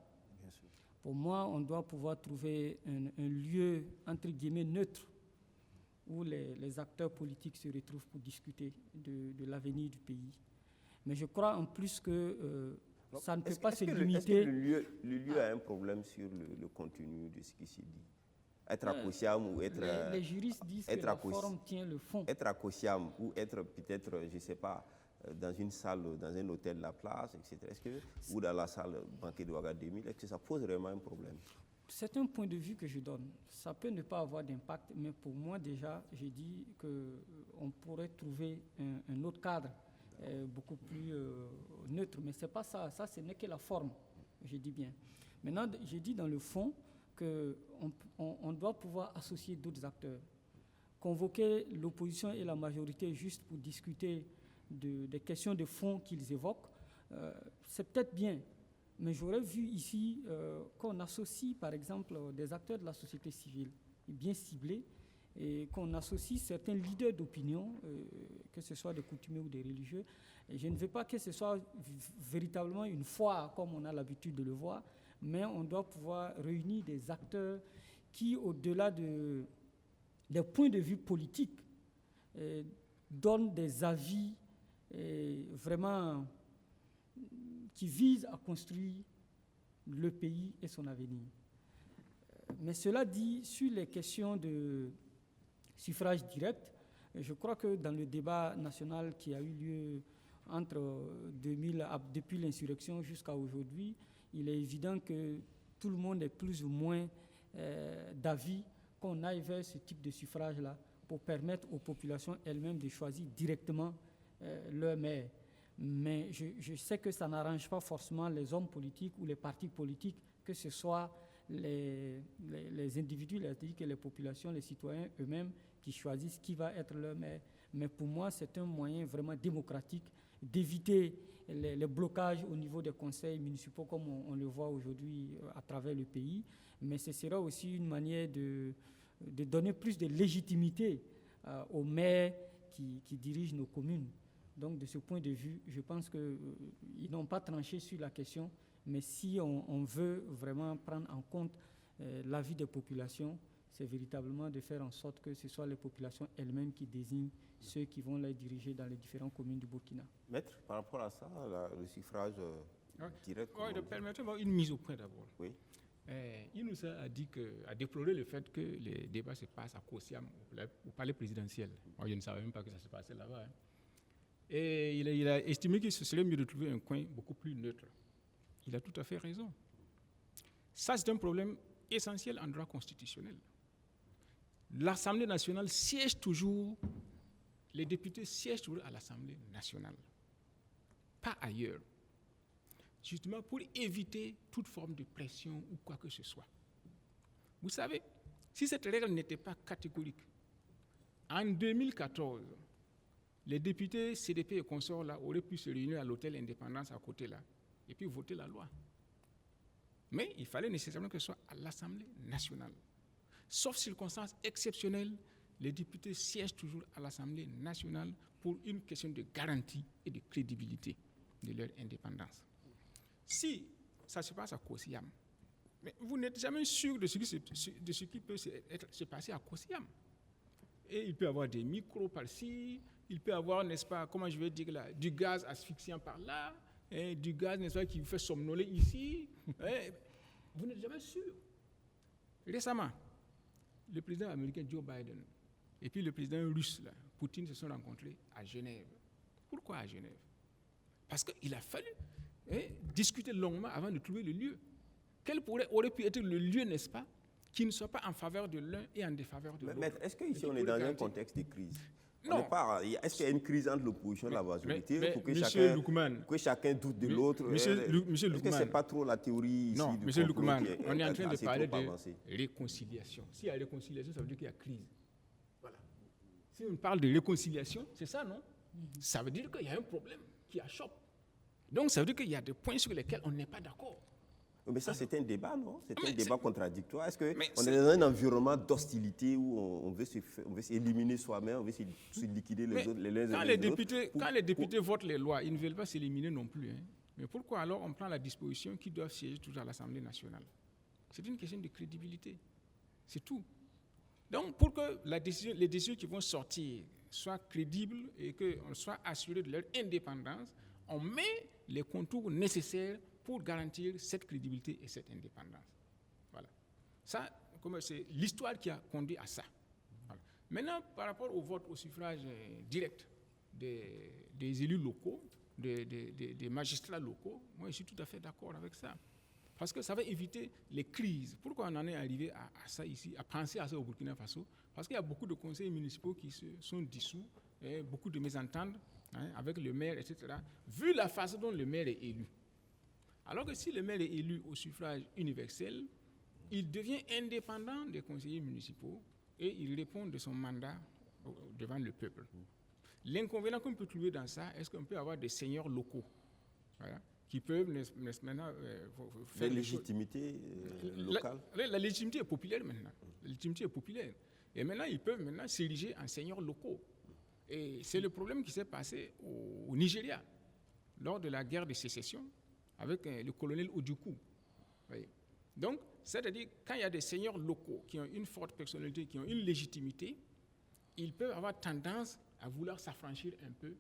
Pour moi, on doit pouvoir trouver un lieu, entre guillemets, neutre, où les acteurs politiques se retrouvent pour discuter de l'avenir du pays. Mais je crois en plus que ça ne peut pas se limiter... Est-ce que le lieu a un problème sur le contenu de ce qui s'est dit? Être à Kosiam ou être... Les juristes disent que la forme tient le fond. Être à Kosiam ou être peut-être, je ne sais pas, dans une salle, dans un hôtel La Place, etc. Ou dans la salle banquet de Ouaga 2000, est-ce que ça pose vraiment un problème? C'est un point de vue que je donne. Ça peut ne pas avoir d'impact, mais pour moi déjà, j'ai dit qu'on pourrait trouver un autre cadre beaucoup plus neutre. Mais ce n'est pas ça. Ça, ce n'est que la forme, je dis bien. Maintenant, j'ai dit dans le fond qu'on doit pouvoir associer d'autres acteurs. Convoquer l'opposition et la majorité juste pour discuter des questions de fond qu'ils évoquent, c'est peut-être bien. Mais j'aurais vu ici qu'on associe, par exemple, des acteurs de la société civile bien ciblés et qu'on associe certains leaders d'opinion, que ce soit des coutumiers ou des religieux. Et je ne veux pas que ce soit véritablement une foire comme on a l'habitude de le voir, mais on doit pouvoir réunir des acteurs qui, au-delà des points de vue politiques, donnent des avis vraiment qui visent à construire le pays et son avenir. Mais cela dit, sur les questions de suffrage direct, je crois que dans le débat national qui a eu lieu depuis l'insurrection jusqu'à aujourd'hui, il est évident que tout le monde est plus ou moins d'avis qu'on aille vers ce type de suffrage-là pour permettre aux populations elles-mêmes de choisir directement leur maire. Mais je sais que ça n'arrange pas forcément les hommes politiques ou les partis politiques, que ce soit les individus, que les populations, les citoyens eux-mêmes qui choisissent qui va être leur maire. Mais pour moi, c'est un moyen vraiment démocratique d'éviter les blocages au niveau des conseils municipaux comme on le voit aujourd'hui à travers le pays. Mais ce sera aussi une manière de donner plus de légitimité aux maires qui dirigent nos communes. Donc, de ce point de vue, je pense qu'ils n'ont pas tranché sur la question, mais si on veut vraiment prendre en compte l'avis des populations, c'est véritablement de faire en sorte que ce soit les populations elles-mêmes qui désignent ceux qui vont les diriger dans les différentes communes du Burkina. Maître, par rapport à ça, le suffrage direct... Oui, permettez-moi une mise au point d'abord. Oui. Il nous a déploré le fait que les débats se passent à Kosiam, au palais présidentiel. Moi, je ne savais même pas que ça se passait là-bas. Hein. Et il a estimé qu'il serait mieux de trouver un coin beaucoup plus neutre. Il a tout à fait raison. Ça, c'est un problème essentiel en droit constitutionnel. L'Assemblée nationale siège toujours, les députés siègent toujours à l'Assemblée nationale, pas ailleurs. Justement pour éviter toute forme de pression ou quoi que ce soit. Vous savez, si cette règle n'était pas catégorique, en 2014, les députés CDP et consorts là auraient pu se réunir à l'hôtel Indépendance à côté là et puis voter la loi. Mais il fallait nécessairement que ce soit à l'Assemblée nationale. Sauf circonstances exceptionnelles, les députés siègent toujours à l'Assemblée nationale pour une question de garantie et de crédibilité de leur indépendance. Si ça se passe à Kosiam, mais vous n'êtes jamais sûr de ce qui peut se passer à Kosiam. Et il peut y avoir des micros par-ci, il peut y avoir, n'est-ce pas, comment je vais dire là, du gaz asphyxiant par là, du gaz, n'est-ce pas, qui vous fait somnoler ici. Vous n'êtes jamais sûr. Récemment, le président américain Joe Biden et puis le président russe, là, Poutine, se sont rencontrés à Genève. Pourquoi à Genève? Parce qu'il a fallu discuter longuement avant de trouver le lieu. Quel aurait pu être le lieu, n'est-ce pas, qui ne soit pas en faveur de l'un et en défaveur de l'autre? Maître, est-ce qu'ici on est dans un contexte de crise? Non. Est-ce qu'il y a une crise entre l'opposition et la majorité? Mais pour que chacun doute de l'autre. Monsieur Loukman. Est-ce que ce n'est pas trop la théorie ici? Non, du monsieur complot Loukman, qui est on est en train de assez parler trop de avancé? réconciliation. S'il y a réconciliation, ça veut dire qu'il y a crise. Voilà. Si on parle de réconciliation, c'est ça, non? Ça veut dire qu'il y a un problème qui achoppe. Donc, ça veut dire qu'il y a des points sur lesquels on n'est pas d'accord. Mais ça, c'est un débat, non? C'est un débat contradictoire. Est-ce qu'on est dans un environnement d'hostilité où on veut s'éliminer soi-même, on veut se liquider les autres, les uns quand les les autres? députés, quand les députés votent les lois, ils ne veulent pas s'éliminer non plus. Hein. Mais pourquoi alors on prend la disposition qu'ils doivent siéger toujours à l'Assemblée nationale? C'est une question de crédibilité. C'est tout. Donc, pour que les décisions qui vont sortir soient crédibles et qu'on soit assuré de leur indépendance, on met les contours nécessaires pour garantir cette crédibilité et cette indépendance. Voilà. Ça, c'est l'histoire qui a conduit à ça. Voilà. Maintenant, par rapport au vote au suffrage direct des élus locaux, des magistrats locaux, moi je suis tout à fait d'accord avec ça. Parce que ça va éviter les crises. Pourquoi on en est arrivé à ça ici, à penser à ça au Burkina Faso? Parce qu'il y a beaucoup de conseils municipaux qui se sont dissous, beaucoup de mésententes avec le maire, etc. Vu la façon dont le maire est élu. Alors que si le maire est élu au suffrage universel, il devient indépendant des conseillers municipaux et il répond de son mandat devant le peuple. L'inconvénient qu'on peut trouver dans ça, est-ce qu'on peut avoir des seigneurs locaux, voilà, qui peuvent maintenant faire la légitimité locale. La légitimité est populaire maintenant. La légitimité est populaire. Et maintenant, ils peuvent s'ériger en seigneurs locaux. Et c'est le problème qui s'est passé au Nigeria, lors de la guerre de sécession, avec le colonel Ojukwu. Donc, c'est-à-dire, quand il y a des seigneurs locaux qui ont une forte personnalité, qui ont une légitimité, ils peuvent avoir tendance à vouloir s'affranchir un peu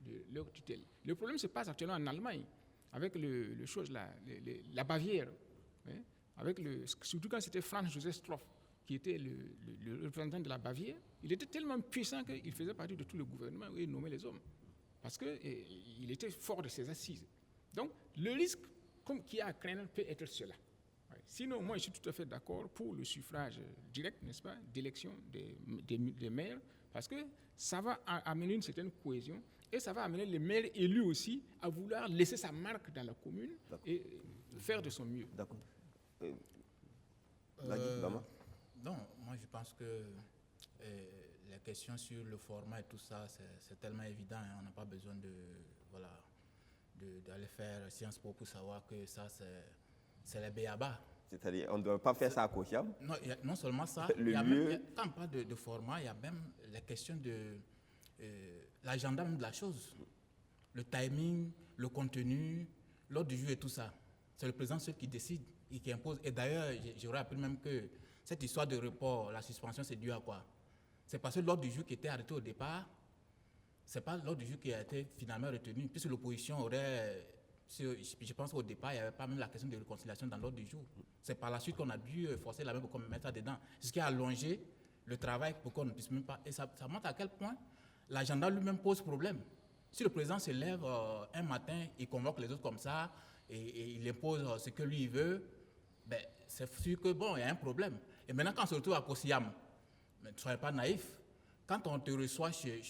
de leur tutelle. Le problème se passe actuellement en Allemagne, avec la Bavière, surtout quand c'était Franz Josef Strauß, qui était le représentant de la Bavière. Il était tellement puissant qu'il faisait partie de tout le gouvernement et il nommait les hommes, parce qu'il était fort de ses assises. Donc, le risque qu'il y a à craindre peut être cela. Sinon, moi, je suis tout à fait d'accord pour le suffrage direct, n'est-ce pas, d'élection des maires, parce que ça va amener une certaine cohésion et ça va amener les maires élus aussi à vouloir laisser sa marque dans la commune et faire de son mieux. D'accord. Non, moi je pense que la question sur le format et tout ça, c'est tellement évident, hein, on n'a pas besoin d'aller faire Sciences Po pour savoir que ça, c'est les b.a.-ba. C'est-à-dire, on ne doit pas faire ça à Kochiam. Non seulement ça, quand on parle de format, il y a même la question de l'agenda même de la chose. Le timing, le contenu, l'ordre du jour et tout ça. C'est le président seul qui décide et qui impose. Et d'ailleurs, j'aurais appris même que cette histoire de report, la suspension, c'est dû à quoi? C'est parce que l'ordre du jour qui était arrêté au départ, c'est pas l'ordre du jour qui a été finalement retenu, puisque l'opposition aurait... Je pense qu'au départ, il n'y avait pas même la question de réconciliation dans l'ordre du jour. C'est par la suite qu'on a dû forcer la main pour qu'on mette ça dedans. Ce qui a allongé le travail pour qu'on ne puisse même pas... Et ça montre à quel point l'agenda lui-même pose problème. Si le président se lève un matin, il convoque les autres comme ça, et il impose ce que lui veut, ben, c'est sûr que bon, il y a un problème. Et maintenant, quand on se retrouve à Kosiam, ne soyez pas naïf, quand on te reçoit chez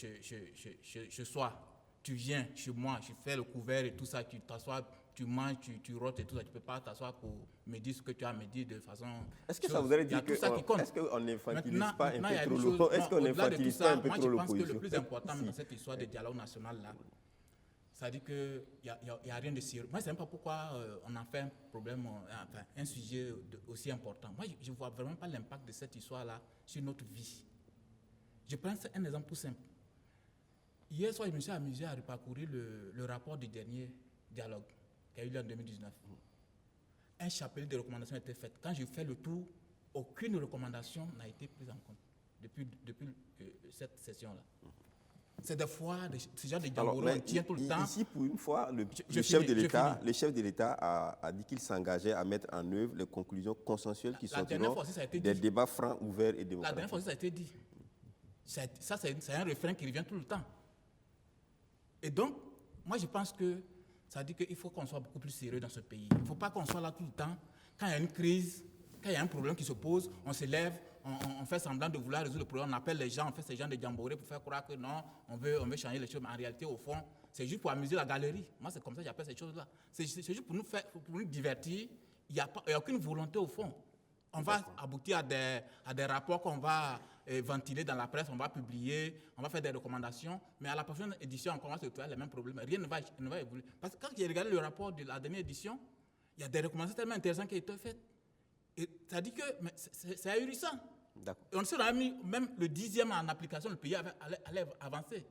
soi, tu viens chez moi, je fais le couvert et tout ça, tu t'assois, tu manges, tu rotes et tout ça, tu ne peux pas t'asseoir pour me dire ce que tu as à me dire de façon... Est-ce que ça voudrait dire qu'on n'infantilise pas un peu trop l'opposition? Est-ce qu'on n'infantilise pas un peu trop l'opposition? Moi, je pense que le plus important dans cette histoire de dialogue national-là, c'est-à-dire qu'il n'y a rien de sérieux. Moi, je ne sais même pas pourquoi on en fait un problème, un sujet aussi important. Moi, je ne vois vraiment pas l'impact de cette histoire-là sur notre vie. Je prends un exemple tout simple. Hier soir, je me suis amusé à reparcourir le rapport du dernier dialogue qui a eu lieu en 2019. Un chapelet de recommandations a été fait. Quand j'ai fait le tour, aucune recommandation n'a été prise en compte depuis cette session-là. C'est des fois, ce genre de dialogue, on tient tout le temps. Ici, pour une fois, le chef de l'État a dit qu'il s'engageait à mettre en œuvre les conclusions consensuelles qui sortiront des débats francs, ouverts et démocratiques. La dernière fois, ça a été dit. Ça, c'est un refrain qui revient tout le temps. Et donc, moi, je pense que ça dit qu'il faut qu'on soit beaucoup plus sérieux dans ce pays. Il ne faut pas qu'on soit là tout le temps. Quand il y a une crise, quand il y a un problème qui se pose, on se lève, on fait semblant de vouloir résoudre le problème, on appelle les gens, on fait ces gens de jamboree pour faire croire que non, on veut changer les choses. Mais en réalité, au fond, c'est juste pour amuser la galerie. Moi, c'est comme ça que j'appelle ces choses-là. C'est juste pour nous divertir. Il n'y a aucune volonté au fond. On va aboutir à des rapports qu'on va ventiler dans la presse, on va publier, on va faire des recommandations, mais à la prochaine édition, on commence à retrouver les mêmes problèmes. Rien ne va évoluer. Parce que quand j'ai regardé le rapport de la dernière édition, il y a des recommandations tellement intéressantes qui ont été faites. Et ça dit que c'est ahurissant. On s'est mis même le 10e en application, le pays allait avancer.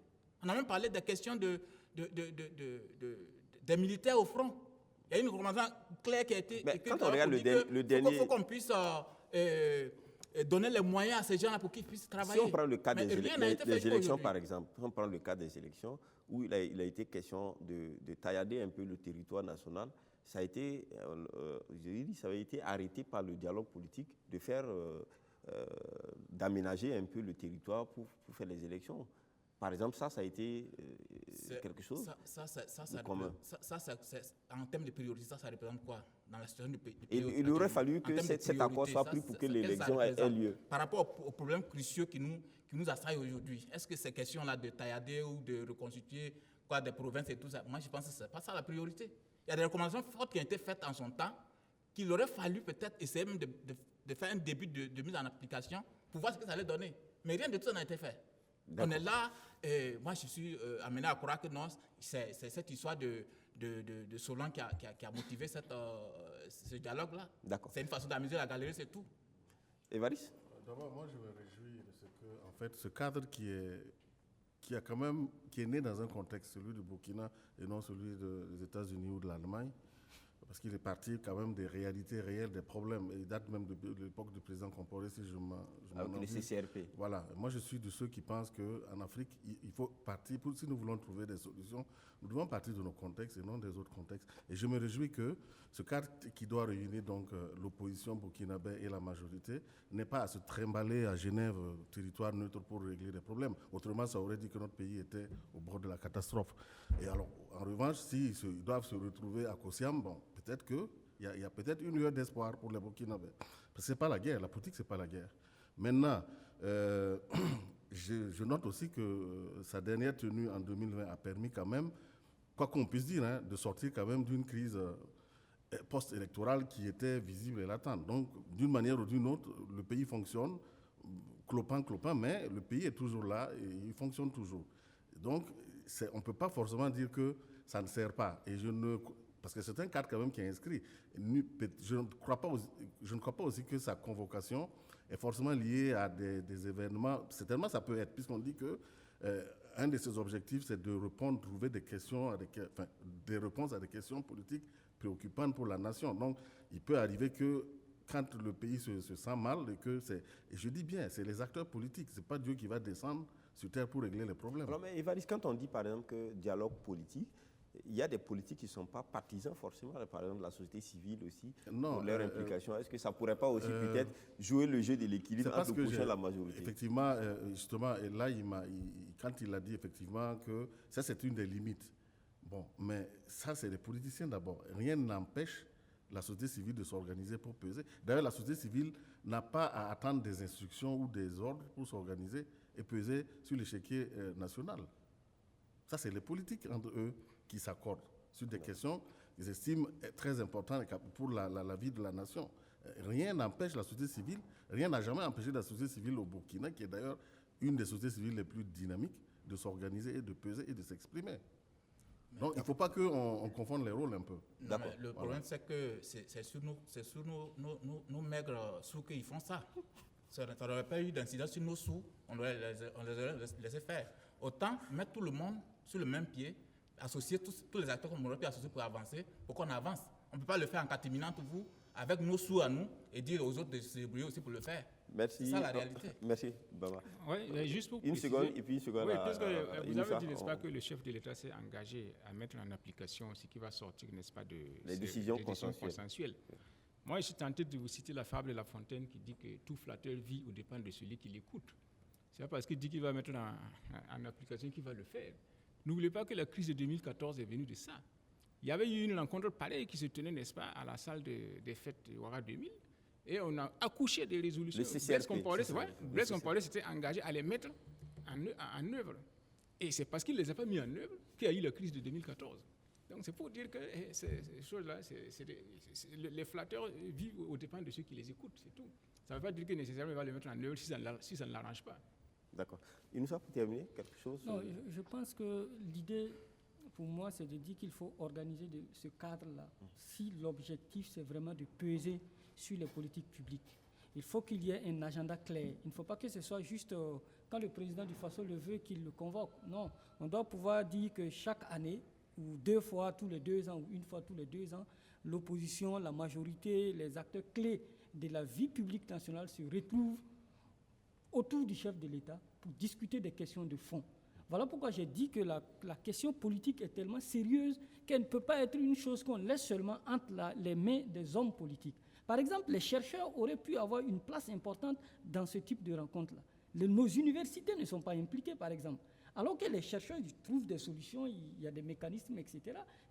On a même parlé des questions des militaires au front. Il y a une recommandation claire qui a été Mais écrite. quand on regarde le dernier... Il faut qu'on puisse donner les moyens à ces gens-là pour qu'ils puissent travailler. Si on prend le cas Mais des rien n'a été fait élections, aujourd'hui. par exemple, si on prend le cas des élections, où il a été question de taillader un peu le territoire national, ça a été, ça avait été arrêté par le dialogue politique de faire, d'aménager un peu le territoire pour faire les élections. Par exemple, ça a été quelque chose de commun. En termes de priorité, ça représente quoi dans la situation du pays? Il aurait fallu que cet accord soit pris pour que l'élection ait lieu. Par rapport aux problèmes cruciaux qui nous assaillent aujourd'hui, est-ce que ces questions-là de taillader ou de reconstituer des provinces et tout ça, moi je pense que ce n'est pas ça la priorité. Il y a des recommandations fortes qui ont été faites en son temps, qu'il aurait fallu peut-être essayer même de faire un début de mise en application pour voir ce que ça allait donner. Mais rien de tout ça n'a été fait. On est là, moi je suis amené à croire que non, c'est cette histoire de Solon qui a motivé ce dialogue-là. C'est une façon d'amuser la galerie, c'est tout. Évariste? D'abord, moi je me réjouis de ce que, en fait, ce cadre qui est né dans un contexte, celui du Burkina et non celui des États-Unis ou de l'Allemagne, parce qu'il est parti quand même des réalités réelles, des problèmes. Et il date même de l'époque du président Compaoré, si je m'en avec le CCRP. Voilà. Moi, je suis de ceux qui pensent qu'en Afrique, il faut partir, si nous voulons trouver des solutions, nous devons partir de nos contextes et non des autres contextes. Et je me réjouis que ce cadre qui doit réunir donc l'opposition burkinabé et la majorité n'est pas à se trimballer à Genève, territoire neutre, pour régler les problèmes. Autrement, ça aurait dit que notre pays était au bord de la catastrophe. Et alors, en revanche, s'ils doivent se retrouver à Kosiam, bon, peut-être qu'il y a peut-être une lueur d'espoir pour les Burkinabés. Parce que ce n'est pas la guerre, la politique, ce n'est pas la guerre. Maintenant, je note aussi que sa dernière tenue en 2020 a permis quand même, quoi qu'on puisse dire, hein, de sortir quand même d'une crise post-électorale qui était visible et latente. Donc, d'une manière ou d'une autre, le pays fonctionne, clopin, mais le pays est toujours là et il fonctionne toujours. Donc, on ne peut pas forcément dire que ça ne sert pas. Et parce que c'est un cadre quand même qui est inscrit. Je ne crois pas aussi que sa convocation est forcément liée à des événements. Certainement, ça peut être, puisqu'on dit que un de ses objectifs, c'est de trouver des réponses à des questions politiques préoccupantes pour la nation. Donc, il peut arriver que quand le pays se sent mal, et je dis bien, c'est les acteurs politiques, ce n'est pas Dieu qui va descendre sur terre pour régler les problèmes. Alors, mais Évariste, quand on dit par exemple que dialogue politique, il y a des politiques qui ne sont pas partisans forcément, par exemple la société civile aussi, pour leur implication. Est-ce que ça ne pourrait pas aussi peut-être jouer le jeu de l'équilibre entre l'opposition et la majorité? Effectivement, justement, et là, quand il a dit effectivement que ça c'est une des limites. Bon, mais ça c'est les politiciens d'abord. Rien n'empêche la société civile de s'organiser pour peser. D'ailleurs, la société civile n'a pas à attendre des instructions ou des ordres pour s'organiser et peser sur l'échiquier national. Ça, c'est les politiques entre eux qui s'accordent sur des questions qu'ils estiment très importantes pour la vie de la nation. Rien n'empêche la société civile, rien n'a jamais empêché la société civile au Burkina, qui est d'ailleurs une des sociétés civiles les plus dynamiques, de s'organiser et de peser et de s'exprimer. Donc, il ne faut pas qu'on confonde les rôles un peu. Non, mais le problème, c'est que c'est sur nos maigres sous qu'ils font ça. Ça n'aurait pas eu d'incidence sur nos sous, on les aurait laissé faire. Autant mettre tout le monde sur le même pied, associer tous les acteurs qu'on aurait pu associer pour avancer, pour qu'on avance. On ne peut pas le faire en catéminant vous, avec nos sous à nous, et dire aux autres de se débrouiller aussi pour le faire. Merci. C'est ça la réalité. Merci, Baba. Oui, juste pour une seconde et puis une seconde. Oui, parce que vous avez dit, n'est-ce pas, que le chef de l'État s'est engagé à mettre en application ce qui va sortir, n'est-ce pas, les décisions consensuelles. Moi, je suis tenté de vous citer la fable de La Fontaine qui dit que tout flatteur vit aux dépens de celui qui l'écoute. C'est pas parce qu'il dit qu'il va mettre en application qu'il va le faire. N'oubliez pas que la crise de 2014 est venue de ça. Il y avait eu une rencontre pareille qui se tenait, n'est-ce pas, à la salle des fêtes de Ouaga 2000, et on a accouché des résolutions. Blaise Compaoré s'était engagé à les mettre en œuvre. Et c'est parce qu'il ne les a pas mis en œuvre qu'il y a eu la crise de 2014. Donc c'est pour dire que ces choses-là, les flatteurs vivent aux dépens de ceux qui les écoutent, c'est tout. Ça ne veut pas dire que nécessairement il va les mettre en œuvre si ça ne l'arrange pas. D'accord. Il nous a terminé quelque chose? Non, je pense que l'idée, pour moi, c'est de dire qu'il faut organiser ce cadre-là. Si l'objectif, c'est vraiment de peser sur les politiques publiques, il faut qu'il y ait un agenda clair. Il ne faut pas que ce soit juste quand le président du Faso le veut qu'il le convoque. Non, on doit pouvoir dire que chaque année, ou 2 fois tous les 2 ans, ou 1 fois tous les 2 ans, l'opposition, la majorité, les acteurs clés de la vie publique nationale se retrouvent autour du chef de l'État pour discuter des questions de fond. Voilà pourquoi j'ai dit que la question politique est tellement sérieuse qu'elle ne peut pas être une chose qu'on laisse seulement entre les mains des hommes politiques. Par exemple, les chercheurs auraient pu avoir une place importante dans ce type de rencontre-là. Nos universités ne sont pas impliquées, par exemple. Alors que les chercheurs ils trouvent des solutions, il y a des mécanismes, etc.,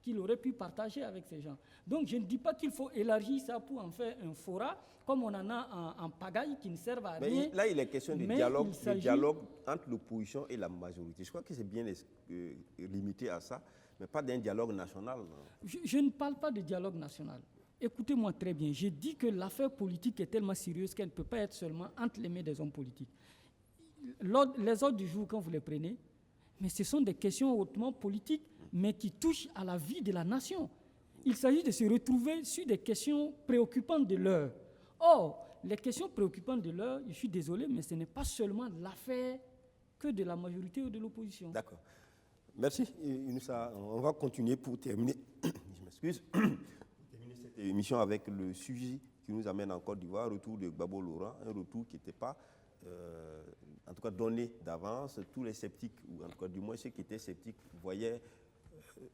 qu'ils auraient pu partager avec ces gens. Donc je ne dis pas qu'il faut élargir ça pour en faire un fora, comme on en a en pagaille qui ne servent à rien. Mais là, il est question de dialogue entre l'opposition et la majorité. Je crois que c'est bien limité à ça, mais pas d'un dialogue national. Je ne parle pas de dialogue national. Écoutez-moi très bien. J'ai dit que l'affaire politique est tellement sérieuse qu'elle ne peut pas être seulement entre les mains des hommes politiques. Les ordres du jour, quand vous les prenez, mais ce sont des questions hautement politiques, mais qui touchent à la vie de la nation. Il s'agit de se retrouver sur des questions préoccupantes de l'heure. Or, les questions préoccupantes de l'heure, je suis désolé, mais ce n'est pas seulement l'affaire que de la majorité ou de l'opposition. D'accord. Merci, Younoussa. On va continuer pour terminer. Je m'excuse. Pour terminer cette émission avec le sujet qui nous amène en Côte d'Ivoire, retour de Gbagbo Laurent, un retour qui n'était pas, en tout cas, donné d'avance. Tous les sceptiques, ou en tout cas, du moins ceux qui étaient sceptiques, voyaient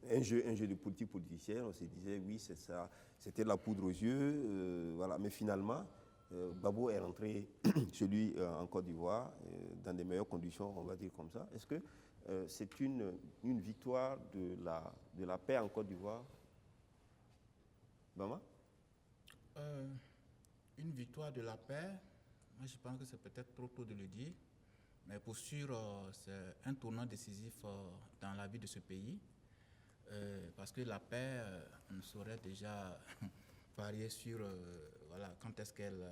un jeu de politique politicienne. On se disait, oui, c'est ça, c'était de la poudre aux yeux. Voilà. Mais finalement, Gbagbo est rentré chez lui en Côte d'Ivoire dans des meilleures conditions, on va dire comme ça. Est-ce que c'est une victoire de la paix en Côte d'Ivoire? Bama? Une victoire de la paix, moi je pense que c'est peut-être trop tôt de le dire, mais pour sûr, c'est un tournant décisif dans la vie de ce pays, parce que la paix, on saurait déjà parier sur voilà, quand est-ce qu'elle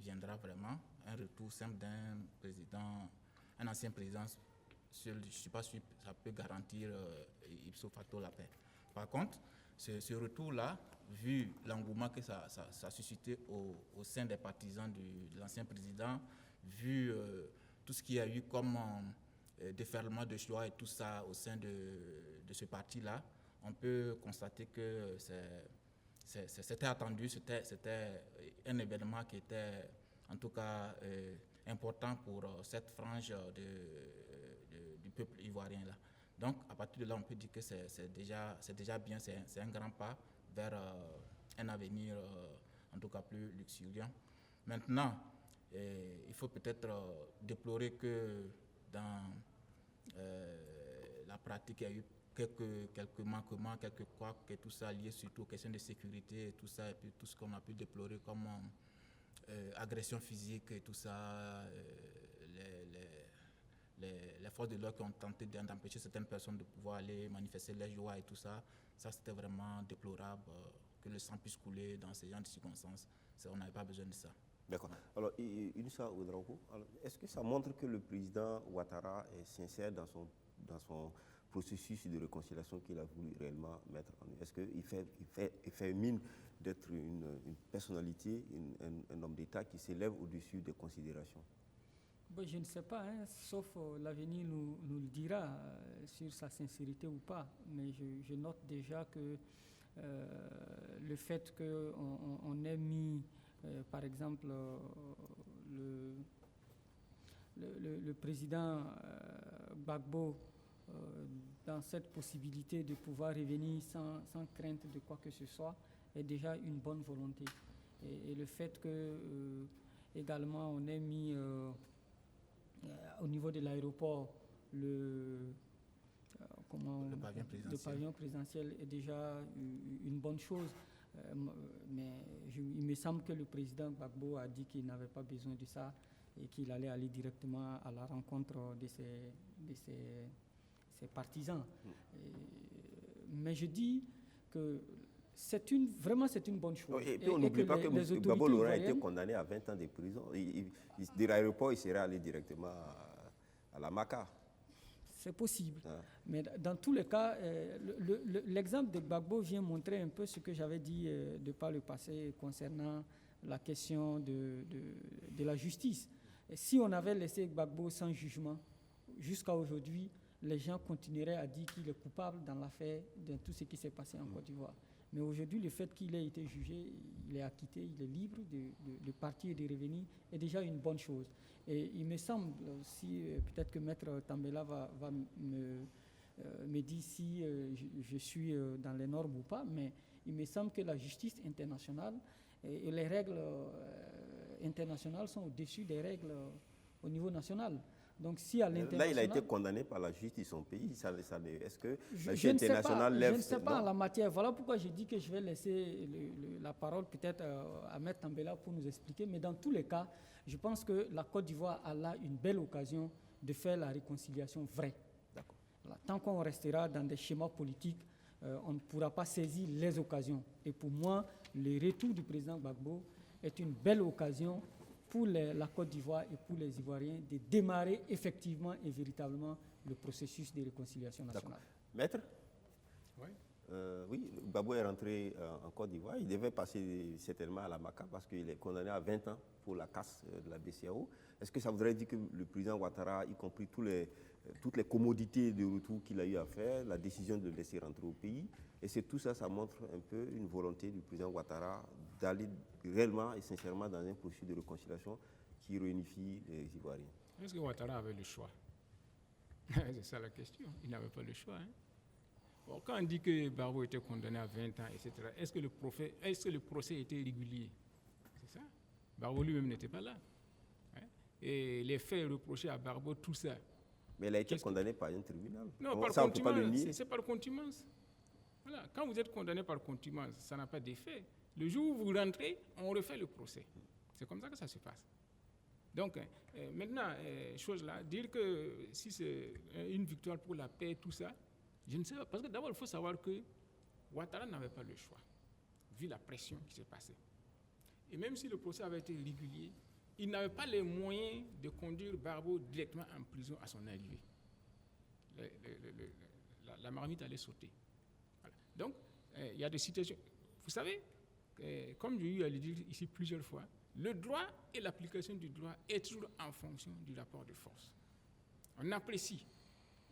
viendra vraiment. Un retour simple d'un président, un ancien président, je ne suis pas sûr que ça peut garantir ipso facto la paix. Par contre, ce retour-là, vu l'engouement que ça a suscité au sein des partisans de l'ancien président, vu tout ce qu'il y a eu comme déferlement de choix et tout ça au sein de ce parti-là, on peut constater que c'était attendu, c'était un événement qui était en tout cas important pour cette frange du peuple ivoirien là. Donc à partir de là, on peut dire que c'est déjà bien, c'est un grand pas vers un avenir en tout cas plus luxuriant. Maintenant, il faut peut-être déplorer que dans la pratique, il y a eu quelques manquements, quelques couacs, et tout ça lié surtout aux questions de sécurité et tout ça, et puis tout ce qu'on a pu déplorer comme agression physique et tout ça, les forces de l'ordre qui ont tenté d'empêcher certaines personnes de pouvoir aller manifester leur joie et tout ça, ça c'était vraiment déplorable, que le sang puisse couler dans ces genres de circonstances. On n'avait pas besoin de ça. D'accord. Alors, Younoussa Ouedraogo, est-ce que ça montre que le président Ouattara est sincère dans son processus de réconciliation qu'il a voulu réellement mettre en œuvre? Est-ce qu'il fait mine d'être une personnalité, un homme d'État qui s'élève au-dessus des considérations? Bon, je ne sais pas, hein, sauf l'avenir nous le dira sur sa sincérité ou pas. Mais je note déjà que le fait qu'on ait mis, par exemple, le président Gbagbo dans cette possibilité de pouvoir revenir sans crainte de quoi que ce soit est déjà une bonne volonté. Et le fait que également on ait mis au niveau de l'aéroport le pavillon présidentiel est déjà une bonne chose. Mais il me semble que le président Gbagbo a dit qu'il n'avait pas besoin de ça et qu'il allait aller directement à la rencontre de ses partisans. Mais je dis que c'est une bonne chose. Et puis on n'oublie pas que Gbagbo Laurent a été condamné à 20 ans de prison. De l'aéroport, il serait allé directement à la Maca. C'est possible. Mais dans tous les cas, l'exemple de Gbagbo vient montrer un peu ce que j'avais dit de par le passé concernant la question de la justice. Et si on avait laissé Gbagbo sans jugement jusqu'à aujourd'hui, les gens continueraient à dire qu'il est coupable dans l'affaire, de tout ce qui s'est passé en Côte d'Ivoire. Mais aujourd'hui, le fait qu'il ait été jugé, il est acquitté, il est libre de partir et de revenir, est déjà une bonne chose. Et il me semble, si peut-être que Maître Tambela va me dire si je suis dans les normes ou pas, mais il me semble que la justice internationale et les règles internationales sont au-dessus des règles au niveau national. Donc, si à Là, il a été condamné par la justice de son pays. Est-ce que la je justice internationale lève... Je ne sais pas en la matière. Voilà pourquoi je dis que je vais laisser la parole peut-être à Maître Tambela pour nous expliquer. Mais dans tous les cas, je pense que la Côte d'Ivoire a là une belle occasion de faire la réconciliation vraie. Voilà. Tant qu'on restera dans des schémas politiques, on ne pourra pas saisir les occasions. Et pour moi, le retour du président Gbagbo est une belle occasion pour la Côte d'Ivoire et pour les Ivoiriens de démarrer effectivement et véritablement le processus de réconciliation nationale. Maître? Oui. Oui, Gbagbo est rentré en Côte d'Ivoire. Il devait passer certainement à la MACA parce qu'il est condamné à 20 ans pour la casse de la BCEAO. Est-ce que ça voudrait dire que le président Ouattara, y compris toutes les commodités de retour qu'il a eu à faire, la décision de le laisser rentrer au pays, et c'est tout ça, ça montre un peu une volonté du président Ouattara d'aller réellement et sincèrement dans un processus de réconciliation qui réunifie les Ivoiriens. Est-ce que Ouattara avait le choix? C'est ça la question. Il n'avait pas le choix. Bon, quand on dit que Gbagbo était condamné à 20 ans, etc., est-ce que le procès était régulier? C'est ça. Gbagbo lui-même n'était pas là. Et les faits reprochés à Gbagbo, tout ça. Mais il a été condamné par un tribunal. Non, par contumace. C'est par contumace. Voilà. Quand vous êtes condamné par contumace, ça n'a pas d'effet. Le jour où vous rentrez, on refait le procès. C'est comme ça que ça se passe. Donc, maintenant, chose là, dire que si c'est une victoire pour la paix, tout ça, je ne sais pas. Parce que d'abord, il faut savoir que Ouattara n'avait pas le choix, vu la pression qui s'est passée. Et même si le procès avait été régulier, il n'avait pas les moyens de conduire Gbagbo directement en prison à son arrivée. La marmite allait sauter. Voilà. Donc, il y a des situations. Vous savez, comme j'ai eu à le dire ici plusieurs fois, le droit et l'application du droit est toujours en fonction du rapport de force. On apprécie.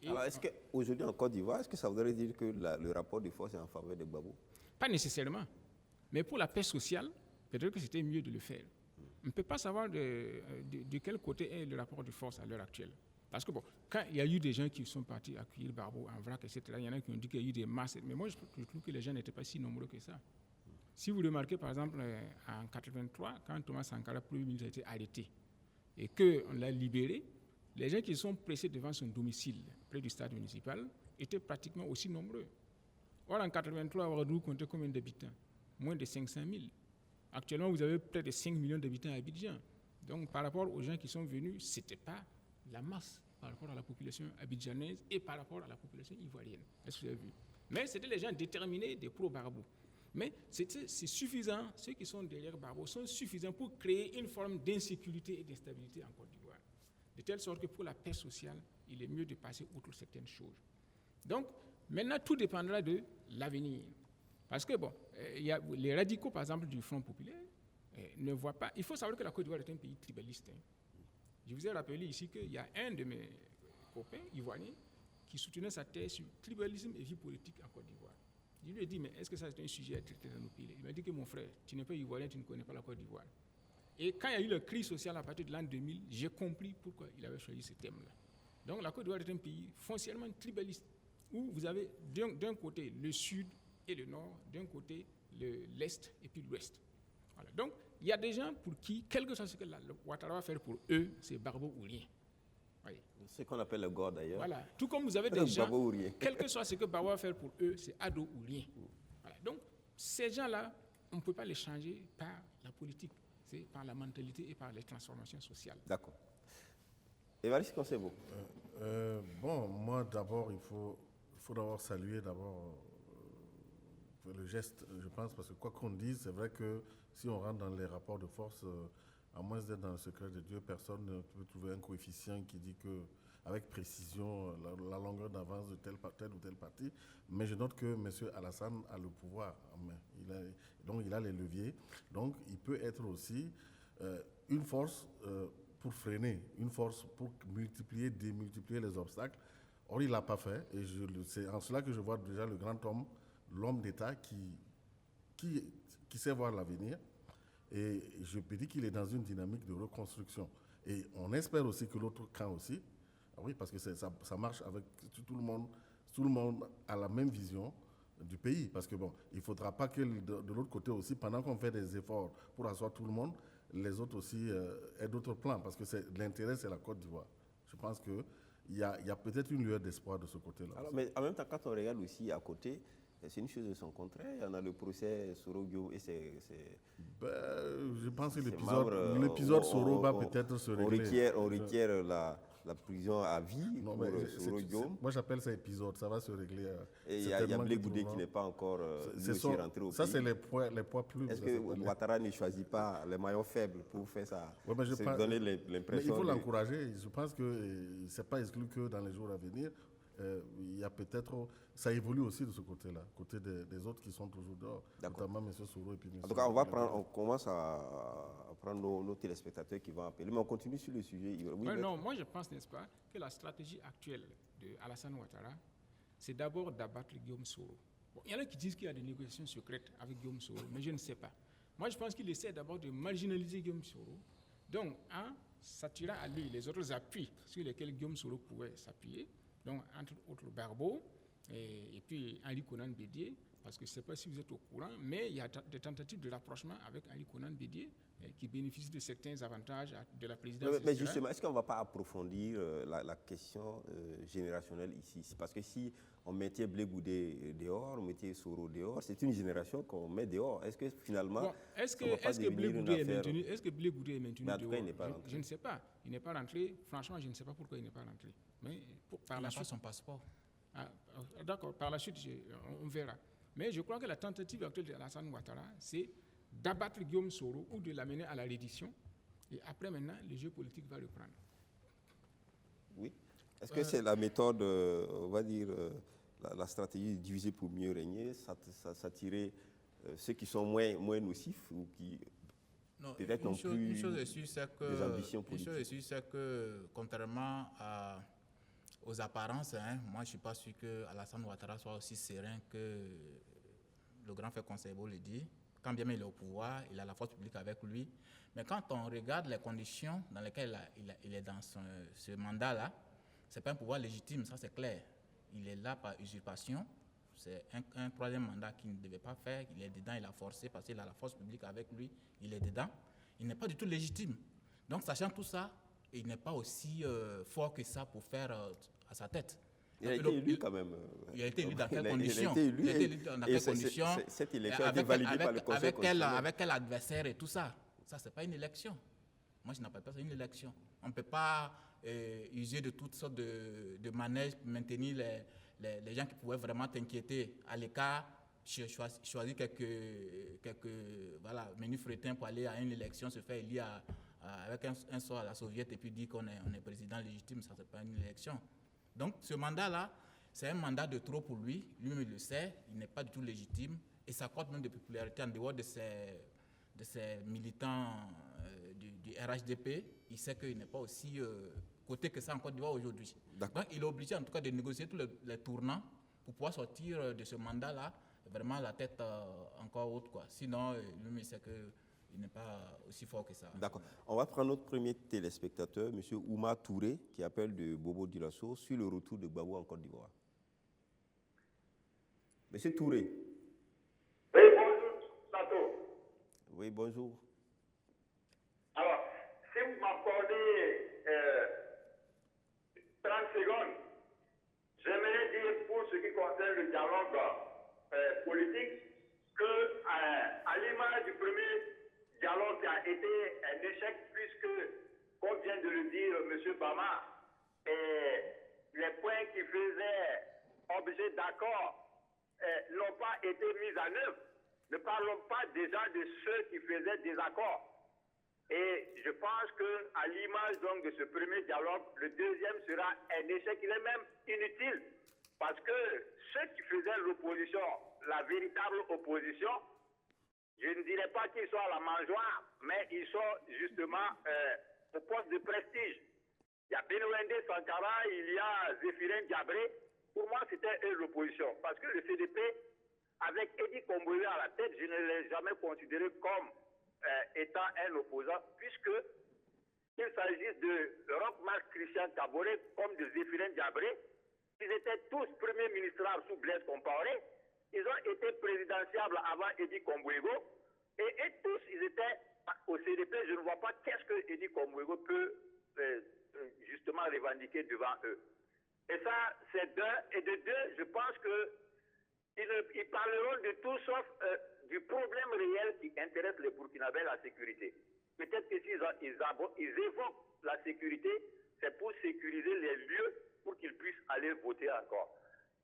Alors, est-ce qu'aujourd'hui en Côte d'Ivoire, est-ce que ça voudrait dire que le rapport de force est en faveur de Gbagbo? Pas nécessairement. Mais pour la paix sociale, peut-être que c'était mieux de le faire. On ne peut pas savoir de quel côté est le rapport de force à l'heure actuelle. Parce que, bon, quand il y a eu des gens qui sont partis accueillir Gbagbo en vrac, etc., il y en a qui ont dit qu'il y a eu des masses. Mais moi, je trouve que les gens n'étaient pas si nombreux que ça. Si vous remarquez, par exemple, en 1983, quand Thomas Sankara, Premier ministre, a été arrêté et qu'on l'a libéré, les gens qui sont pressés devant son domicile, près du stade municipal, étaient pratiquement aussi nombreux. Or, en 1983, Ouagadougou comptait combien d'habitants? Moins de 500 000. Actuellement, vous avez près de 5 millions d'habitants à Abidjan. Donc, par rapport aux gens qui sont venus, ce n'était pas la masse par rapport à la population abidjanaise et par rapport à la population ivoirienne. Est-ce que vous avez vu? Mais c'était les gens déterminés des pro-Gbagbo. Mais c'est suffisant, ceux qui sont derrière Gbagbo sont suffisants pour créer une forme d'insécurité et d'instabilité en Côte d'Ivoire. De telle sorte que pour la paix sociale, il est mieux de passer outre certaines choses. Donc, maintenant, tout dépendra de l'avenir. Parce que, bon, y a les radicaux, par exemple, du Front populaire, ne voient pas... Il faut savoir que la Côte d'Ivoire est un pays tribaliste. Je vous ai rappelé ici qu'il y a un de mes copains ivoiriens qui soutenait sa thèse sur tribalisme et vie politique en Côte d'Ivoire. Je lui ai dit, mais est-ce que ça c'est un sujet à traiter dans nos pays? Il m'a dit que mon frère, tu n'es pas ivoirien, tu ne connais pas la Côte d'Ivoire. Et quand il y a eu la crise sociale à partir de l'an 2000, j'ai compris pourquoi il avait choisi ce thème-là. Donc la Côte d'Ivoire est un pays foncièrement tribaliste, où vous avez d'un côté le sud et le nord, d'un côté l'est et puis l'ouest. Voilà. Donc il y a des gens pour qui, quel que soit ce que Ouattara va faire pour eux, c'est Gbagbo ou rien. Voyez. C'est ce qu'on appelle le gore d'ailleurs. Voilà. Tout comme vous avez des gens, quel que soit ce que Gbagbo va faire pour eux, c'est ado ou rien. Voilà. Donc ces gens-là, on ne peut pas les changer par la politique, c'est par la mentalité et par les transformations sociales. D'accord. Évariste Konsebo. Bon, moi d'abord, il faut d'abord saluer le geste, je pense, parce que quoi qu'on dise, c'est vrai que si on rentre dans les rapports de force, à moins d'être dans le secret de Dieu, personne ne peut trouver un coefficient qui dit que, avec précision, la longueur d'avance de tel ou tel parti. Mais je note que M. Alassane a le pouvoir en main. Donc il a les leviers. Donc il peut être aussi une force pour freiner, une force pour multiplier, démultiplier les obstacles. Or, il ne l'a pas fait. Et c'est en cela que je vois déjà le grand homme, l'homme d'État qui sait voir l'avenir. Et je peux dire qu'il est dans une dynamique de reconstruction. Et on espère aussi que l'autre camp aussi, oui, parce que ça marche avec tout le monde a la même vision du pays. Parce que bon, il ne faudra pas que de l'autre côté aussi, pendant qu'on fait des efforts pour asseoir tout le monde, les autres aussi aient d'autres plans. Parce que l'intérêt, c'est la Côte d'Ivoire. Je pense qu'il y a peut-être une lueur d'espoir de ce côté-là. Alors, mais en même temps, quand on regarde aussi à côté, c'est une chose de son contraire. Il y en a le procès Soro-Guillaume et je pense que l'épisode Soro va peut-être se régler. On requiert la prison à vie pour Soro-Guillaume. Moi, j'appelle ça épisode. Ça va se régler. Et il y a Blé Goudé qui n'est pas encore rentré au pays. Ça, c'est les poids plus. Est-ce que Ouattara ne choisit pas les maillons faibles pour faire ça? Donner l'impression. Mais il faut l'encourager. Je pense que ce n'est pas exclu que dans les jours à venir, il y a peut-être. Ça évolue aussi de ce côté-là, côté des autres qui sont toujours dehors, notamment M. Soro et puis M. En tout cas, on commence à prendre nos téléspectateurs qui vont appeler, mais on continue sur le sujet. Oui, non, moi je pense, n'est-ce pas, que la stratégie actuelle de Alassane Ouattara, c'est d'abord d'abattre Guillaume Soro. Bon, il y en a qui disent qu'il y a des négociations secrètes avec Guillaume Soro, mais je ne sais pas. Moi, je pense qu'il essaie d'abord de marginaliser Guillaume Soro. Donc, en s'attirant à lui les autres appuis sur lesquels Guillaume Soro pouvait s'appuyer, donc entre autres Barbeau et puis Henri Konan Bédié, parce que je ne sais pas si vous êtes au courant, mais il y a des tentatives de rapprochement avec Henri Konan Bédié qui bénéficie de certains avantages de la présidence. Mais justement, est-ce qu'on ne va pas approfondir la question générationnelle ici? Parce que si on mettait Blé Goudé dehors, on mettait Soro dehors, c'est une génération qu'on met dehors. Est-ce que finalement, bon, est-ce que Blé Goudé est maintenu mais en tout cas, il n'est pas rentré. Je ne sais pas. Il n'est pas rentré. Franchement, je ne sais pas pourquoi il n'est pas rentré. Mais par la suite, son passeport. D'accord, par la suite, on verra. Mais je crois que la tentative actuelle de Alassane Ouattara, c'est d'abattre Guillaume Soro ou de l'amener à la reddition. Et après, maintenant, le jeu politique va reprendre. Oui. Est-ce que c'est la méthode, on va dire, la stratégie de diviser pour mieux régner, s'attirer ceux qui sont moins nocifs ou qui peut-être n'ont plus des ambitions politiques? Une chose est sûre, c'est que contrairement aux apparences, moi je ne suis pas sûr que Alassane Ouattara soit aussi serein que le grand frère Conseil-Beau le dit. Quand bien même il est au pouvoir, il a la force publique avec lui. Mais quand on regarde les conditions dans lesquelles il est dans ce mandat-là, ce n'est pas un pouvoir légitime, ça c'est clair. Il est là par usurpation. C'est un troisième mandat qu'il ne devait pas faire. Il est dedans, il a forcé parce qu'il a la force publique avec lui. Il est dedans. Il n'est pas du tout légitime. Donc, sachant tout ça, il n'est pas aussi fort que ça pour faire à sa tête. Il a été élu quand même. Il a été élu dans quelles conditions? Il a été élu dans quelles conditions? Cette élection a été validée par le Conseil constitutionnel. Avec quel adversaire et tout ça? Ça, ce n'est pas une élection. Moi, je n'appelle pas ça une élection. On ne peut pas user de toutes sortes de manèges pour maintenir les gens qui pouvaient vraiment t'inquiéter à l'écart, choisir quelques menus frétins pour aller à une élection, se faire élire avec un sort à la soviète et puis dire qu'on est président légitime. Ça, ce n'est pas une élection. Donc, ce mandat-là, c'est un mandat de trop pour lui. Lui-même, il le sait. Il n'est pas du tout légitime. Et ça compte même de popularité en dehors de ses militants du RHDP. Il sait qu'il n'est pas aussi coté que ça en Côte d'Ivoire aujourd'hui. Donc, il est obligé, en tout cas, de négocier tous les tournants pour pouvoir sortir de ce mandat-là vraiment la tête encore haute, quoi. Sinon, lui-même, il sait qu'il n'est pas aussi fort que ça. D'accord. On va prendre notre premier téléspectateur, M. Ouma Touré, qui appelle de Bobo Dioulasso sur le retour de Gbagbo en Côte d'Ivoire. M. Touré. Oui, bonjour, Sato. Oui, bonjour. Alors, si vous m'accordez 30 secondes, j'aimerais dire pour ce qui concerne le dialogue politique que, à l'image du premier dialogue qui a été un échec, puisque, comme vient de le dire M. Bama, les points qui faisaient objet d'accord n'ont pas été mis en œuvre. Ne parlons pas déjà de ceux qui faisaient des accords. Et je pense qu'à l'image donc de ce premier dialogue, le deuxième sera un échec. Il est même inutile. Parce que ceux qui faisaient l'opposition, la véritable opposition, je ne dirais pas qu'ils sont à la mangeoire, mais ils sont justement au poste de prestige. Il y a Benouende Sankara, il y a Zéphirin Diabré. Pour moi, c'était l'opposition. Parce que le CDP, avec Edi Komboué à la tête, je ne l'ai jamais considéré comme étant un opposant, puisque il s'agisse de Roch-Marc Christian Kaboré comme de Zéphirin Diabré, ils étaient tous premiers ministres sous Blaise Compaoré. Ils ont été présidentiables avant Edi Kombouego. Et tous, ils étaient au CDP. Je ne vois pas qu'est-ce que Edi Kombouego peut justement revendiquer devant eux. Et ça, c'est d'un. Et de deux, je pense qu'ils parleront de tout sauf du problème réel qui intéresse les Burkinabés, la sécurité. Peut-être que s'ils évoquent la sécurité, c'est pour sécuriser les lieux pour qu'ils puissent aller voter encore.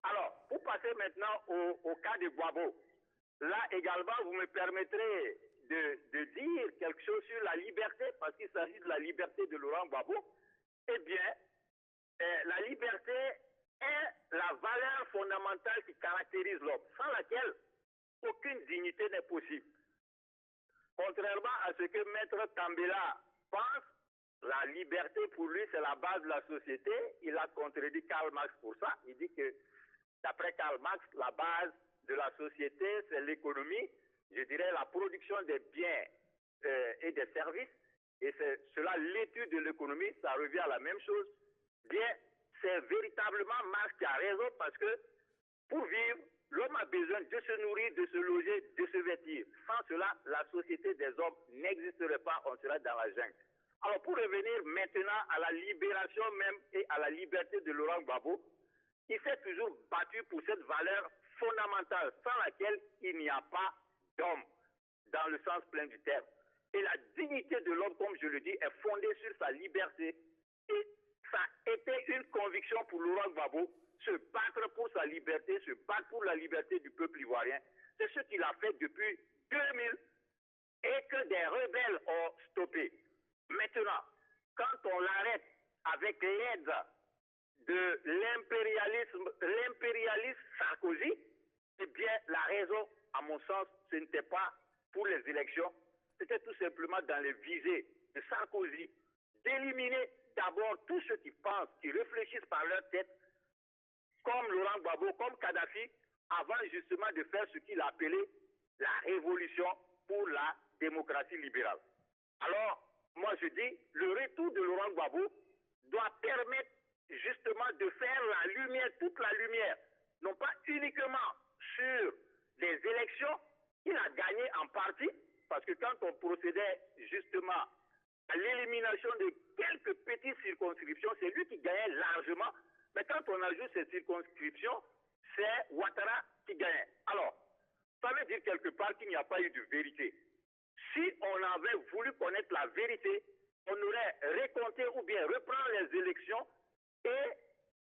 Alors, pour passer maintenant au cas de Gbagbo, là également, vous me permettrez de dire quelque chose sur la liberté, parce qu'il s'agit de la liberté de Laurent Gbagbo. Eh bien, la liberté est la valeur fondamentale qui caractérise l'homme, sans laquelle aucune dignité n'est possible. Contrairement à ce que Maître Tambela pense, la liberté pour lui c'est la base de la société. Il a contredit Karl Marx pour ça. Il dit que d'après Karl Marx, la base de la société c'est l'économie, je dirais la production des biens et des services. Et c'est cela, l'étude de l'économie, ça revient à la même chose. Bien, c'est véritablement Marx qui a raison parce que pour vivre, l'homme a besoin de se nourrir, de se loger, de se vêtir. Sans cela, la société des hommes n'existerait pas, on serait dans la jungle. Alors pour revenir maintenant à la libération même et à la liberté de Laurent Gbagbo, il s'est toujours battu pour cette valeur fondamentale sans laquelle il n'y a pas d'homme dans le sens plein du terme. Et la dignité de l'homme, comme je le dis, est fondée sur sa liberté. Et ça a été une conviction pour Laurent Gbagbo, se battre pour sa liberté, se battre pour la liberté du peuple ivoirien. C'est ce qu'il a fait depuis 2000 et que des rebelles ont stoppé. Maintenant, quand on l'arrête avec l'aide de l'impérialisme Sarkozy, eh bien, la raison, à mon sens, ce n'était pas pour les élections, c'était tout simplement dans les visées de Sarkozy d'éliminer d'abord tous ceux qui pensent, qui réfléchissent par leur tête, comme Laurent Gbagbo, comme Kadhafi, avant justement de faire ce qu'il appelait la révolution pour la démocratie libérale. Alors, moi je dis, le retour de Laurent Gbagbo doit permettre justement de faire la lumière, toute la lumière, non pas uniquement sur les élections qu'il a gagnées en partie, parce que quand on procédait justement à l'élimination de quelques petites circonscriptions, c'est lui qui gagnait largement. Mais quand on ajoute ces circonscriptions, c'est Ouattara qui gagnait. Alors, ça veut dire quelque part qu'il n'y a pas eu de vérité. Si on avait voulu connaître la vérité, on aurait récompté ou bien reprendre les élections et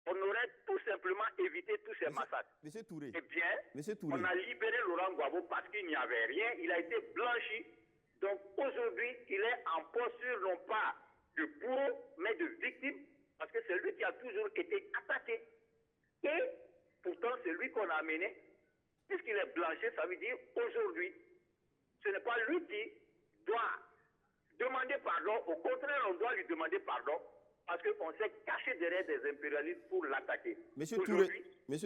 on aurait tout simplement évité tous ces massacres. Monsieur Touré. Eh bien, on a libéré Laurent Gbagbo parce qu'il n'y avait rien. Il a été blanchi. Donc aujourd'hui, il est en posture non pas de bourreau, mais de victime, parce que c'est lui qui a toujours été attaqué. Et pourtant, c'est lui qu'on a amené. Puisqu'il est blanchi, ça veut dire aujourd'hui, ce n'est pas lui qui doit demander pardon. Au contraire, on doit lui demander pardon. Parce qu'on s'est caché derrière des impérialistes pour l'attaquer. Monsieur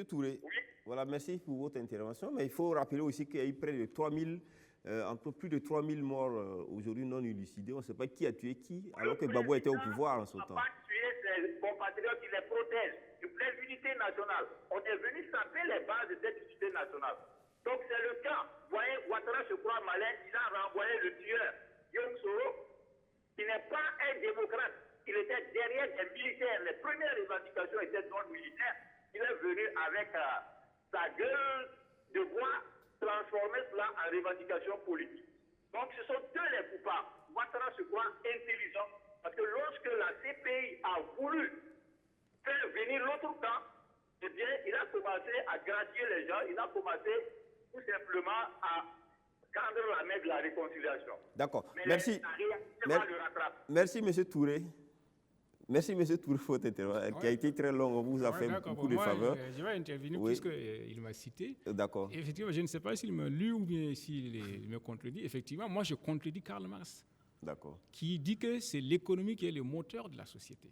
Touré, oui? Voilà, merci pour votre intervention. Mais il faut rappeler aussi qu'il y a eu près de 3000, plus de 3000 morts aujourd'hui non élucidés. On ne sait pas qui a tué qui, alors que Gbagbo était au pouvoir en ce temps. On n'a pas tué ses compatriotes qui les protègent. Il plaît l'unité nationale. On est venu saper les bases de cette unité nationale. Donc c'est le cas. Vous voyez, Ouattara se croit malin. Il a renvoyé le tueur, Guillaume Soro, qui n'est pas un démocrate. Il était derrière des militaires. Les premières revendications étaient d'ordre militaire. Il est venu avec sa gueule de bois, transformer cela en revendication politique. Donc ce sont eux les coupables. Ouattara se croit intelligent parce que lorsque la CPI a voulu faire venir l'autre camp, eh bien, il a commencé à gracier les gens, il a commencé tout simplement à tendre la main de la réconciliation. D'accord. Merci. Merci, M. Touré. Merci, M. Touré, pour votre intervention, qui a été très long. On vous a fait beaucoup de faveurs. Je vais intervenir puisqu'il m'a cité. D'accord. Effectivement, je ne sais pas s'il me lu ou bien s'il me contredit. Effectivement, moi, je contredis Karl Marx. qui dit que c'est l'économie qui est le moteur de la société.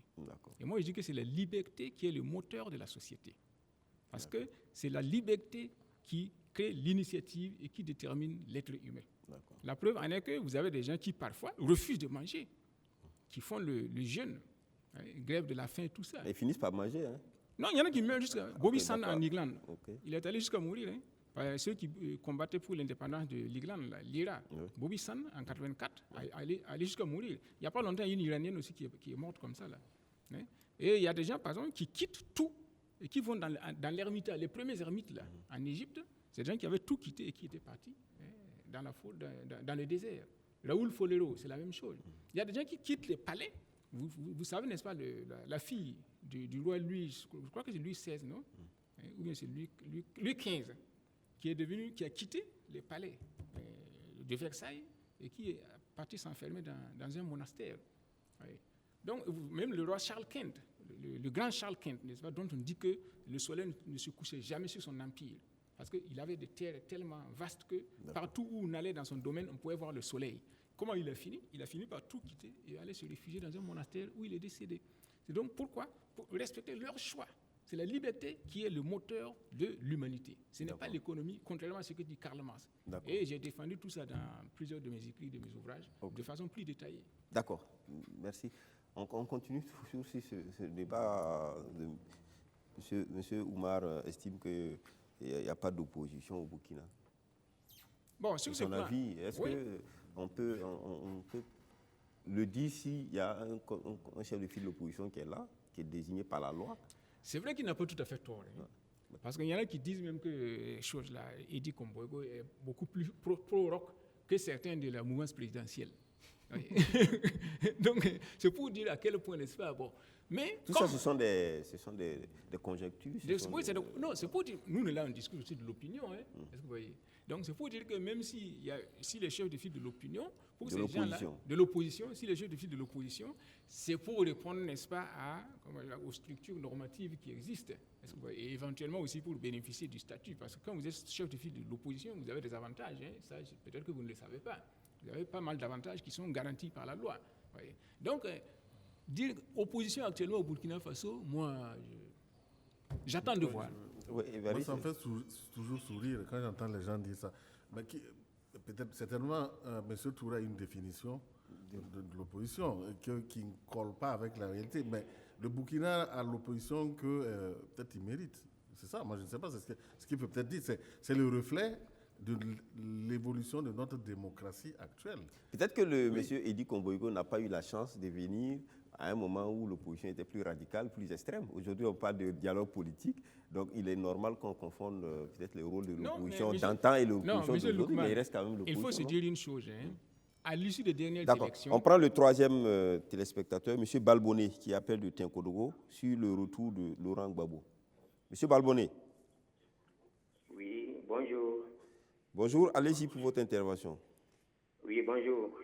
Et moi, je dis que c'est la liberté qui est le moteur de la société. Parce que c'est la liberté qui crée l'initiative et qui détermine l'être humain. La preuve en est que vous avez des gens qui, parfois, refusent de manger, qui font le jeûne, grève de la faim et tout ça. Ils finissent par manger, hein? Non, il y en a qui meurent jusqu'à... Bobby Sands en Irlande, il est allé jusqu'à mourir. Ceux qui combattaient pour l'indépendance de l'Irlande, l'IRA, Bobby Sands, en 1984, allé jusqu'à mourir. Il n'y a pas longtemps, il y a une Iranienne aussi qui est morte comme ça. Là. Et il y a des gens, par exemple, qui quittent tout et qui vont dans l'ermitage. Les premiers ermites là, en Égypte, c'est des gens qui avaient tout quitté et qui étaient partis dans le désert. Raoul Folero, c'est la même chose. Il y a des gens qui quittent les palais. Vous savez, n'est-ce pas, la fille du roi Louis, je crois que c'est Louis XVI, non? Ou bien c'est Louis XV, qui a quitté les palais de Versailles et qui est parti s'enfermer dans un monastère. Donc, même le roi Charles Quint, le grand Charles Quint, n'est-ce pas, dont on dit que le soleil ne se couchait jamais sur son empire, parce qu'il avait des terres tellement vastes que partout où on allait dans son domaine, on pouvait voir le soleil. Comment il a fini? Il a fini par tout quitter et aller se réfugier dans un monastère où il est décédé. C'est donc pourquoi? Pour respecter leur choix. C'est la liberté qui est le moteur de l'humanité. Ce n'est pas l'économie, contrairement à ce que dit Karl Marx. Et j'ai défendu tout ça dans plusieurs de mes écrits, de mes ouvrages, de façon plus détaillée. D'accord, merci. On continue toujours sur ce débat. Monsieur Oumar estime qu'il n'y a pas d'opposition au Burkina. Bon, sur ce son plan, avis, est-ce qu'on peut le dire s'il y a un chef de file de l'opposition qui est là, qui est désigné par la loi? C'est vrai qu'il n'a pas tout à fait tort. Parce qu'il y en a qui disent même que chose-là, Edi Komboigo est beaucoup plus pro-rock que certains de la mouvance présidentielle. Donc, c'est pour dire à quel point, n'est-ce pas, bon. Mais tout ça, ce sont des conjectures. Non, c'est pour dire, nous, là, on discute aussi de l'opinion. Est-ce que vous voyez? Donc, c'est pour dire que même si les chefs de file de l'opinion, pour ces gens-là, de l'opposition, si les chefs de file de l'opposition, c'est pour répondre, n'est-ce pas, aux structures normatives qui existent. Est-ce que vous voyez? Et éventuellement aussi pour bénéficier du statut. Parce que quand vous êtes chef de file de l'opposition, vous avez des avantages. Ça, peut-être que vous ne le savez pas. Vous avez pas mal d'avantages qui sont garantis par la loi. Voyez. Donc, dire opposition actuellement au Burkina Faso, moi, j'attends de voir. Moi, ça me fait toujours sourire quand j'entends les gens dire ça. Mais peut-être, certainement, M. Touré a une définition de l'opposition qui ne colle pas avec la réalité. Mais le Burkina a l'opposition que peut-être il mérite. C'est ça, moi je ne sais pas. Ce qu'il peut peut-être dire, c'est le reflet de l'évolution de notre démocratie actuelle. Peut-être que monsieur Edi Komboigo n'a pas eu la chance de venir à un moment où l'opposition était plus radicale, plus extrême. Aujourd'hui, on parle de dialogue politique, donc il est normal qu'on confonde peut-être le rôle de l'opposition d'antan et l'opposition d'aujourd'hui, mais il reste quand même l'opposition. Il faut se dire une chose, à l'issue des dernières élections... On prend le troisième téléspectateur, monsieur Balboné, qui appelle de Tinkodogo, sur le retour de Laurent Gbagbo. Monsieur Balboné. Oui, bonjour. Bonjour, allez-y pour votre intervention. Oui, bonjour.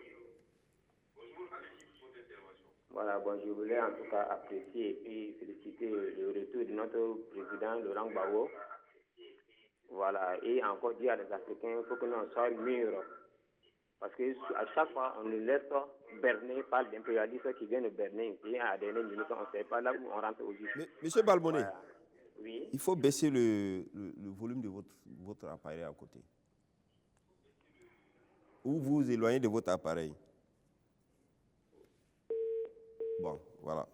Voilà, bon, je voulais en tout cas apprécier et puis féliciter le retour de notre président Laurent Gbagbo. Voilà, et encore dire à les Africains, il faut que nous soyons mûrs. Parce qu'à chaque fois, on nous laisse berner par l'impérialisme qui vient de berner ici. À la dernière minute, on ne sait pas là où on rentre au juste. Monsieur Balboné, voilà. Oui. Il faut baisser le volume de votre appareil à côté. Ou vous éloignez de votre appareil. Bon, voilà.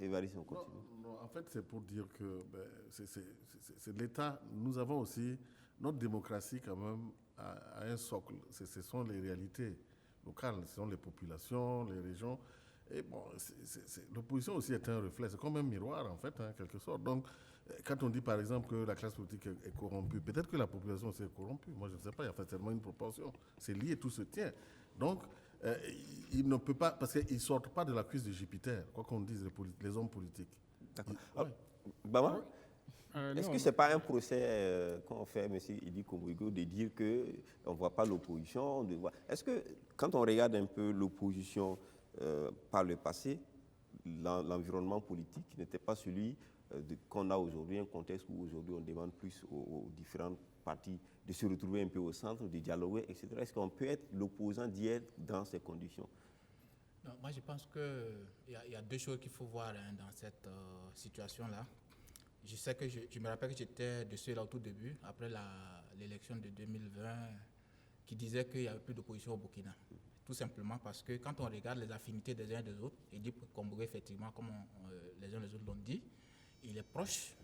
Évariste, on continue. Non, en fait, c'est pour dire que c'est l'État. Nous avons aussi notre démocratie quand même à un socle. Ce sont les réalités locales, ce sont les populations, les régions. Et bon, l'opposition aussi est un reflet. C'est comme un miroir, en fait, en quelque sorte. Donc, quand on dit, par exemple, que la classe politique est corrompue, peut-être que la population aussi est corrompue. Moi, je ne sais pas, il y a certainement une proportion. C'est lié, tout se tient. Donc, il ne peut pas, parce qu'ils ne sortent pas de la cuisse de Jupiter, quoi qu'on dise, les hommes politiques. D'accord. Bama, est-ce que ce n'est pas un procès qu'on fait à M. Edi Komboigo de dire qu'on ne voit pas l'opposition? Est-ce que, quand on regarde un peu l'opposition par le passé, l'environnement politique n'était pas celui qu'on a aujourd'hui, un contexte où aujourd'hui on demande plus aux différentes parti, de se retrouver un peu au centre, de dialoguer, etc. Est-ce qu'on peut être l'opposant d'hier dans ces conditions? Non, moi, je pense qu'il y a deux choses qu'il faut voir dans cette situation-là. Je sais que je me rappelle que j'étais de ceux-là au tout début, après l'élection de 2020, qui disait qu'il n'y avait plus d'opposition au Burkina. Tout simplement parce que quand on regarde les affinités des uns et des autres, il dit Komboré, effectivement, comme les uns et les autres l'ont dit, il est proche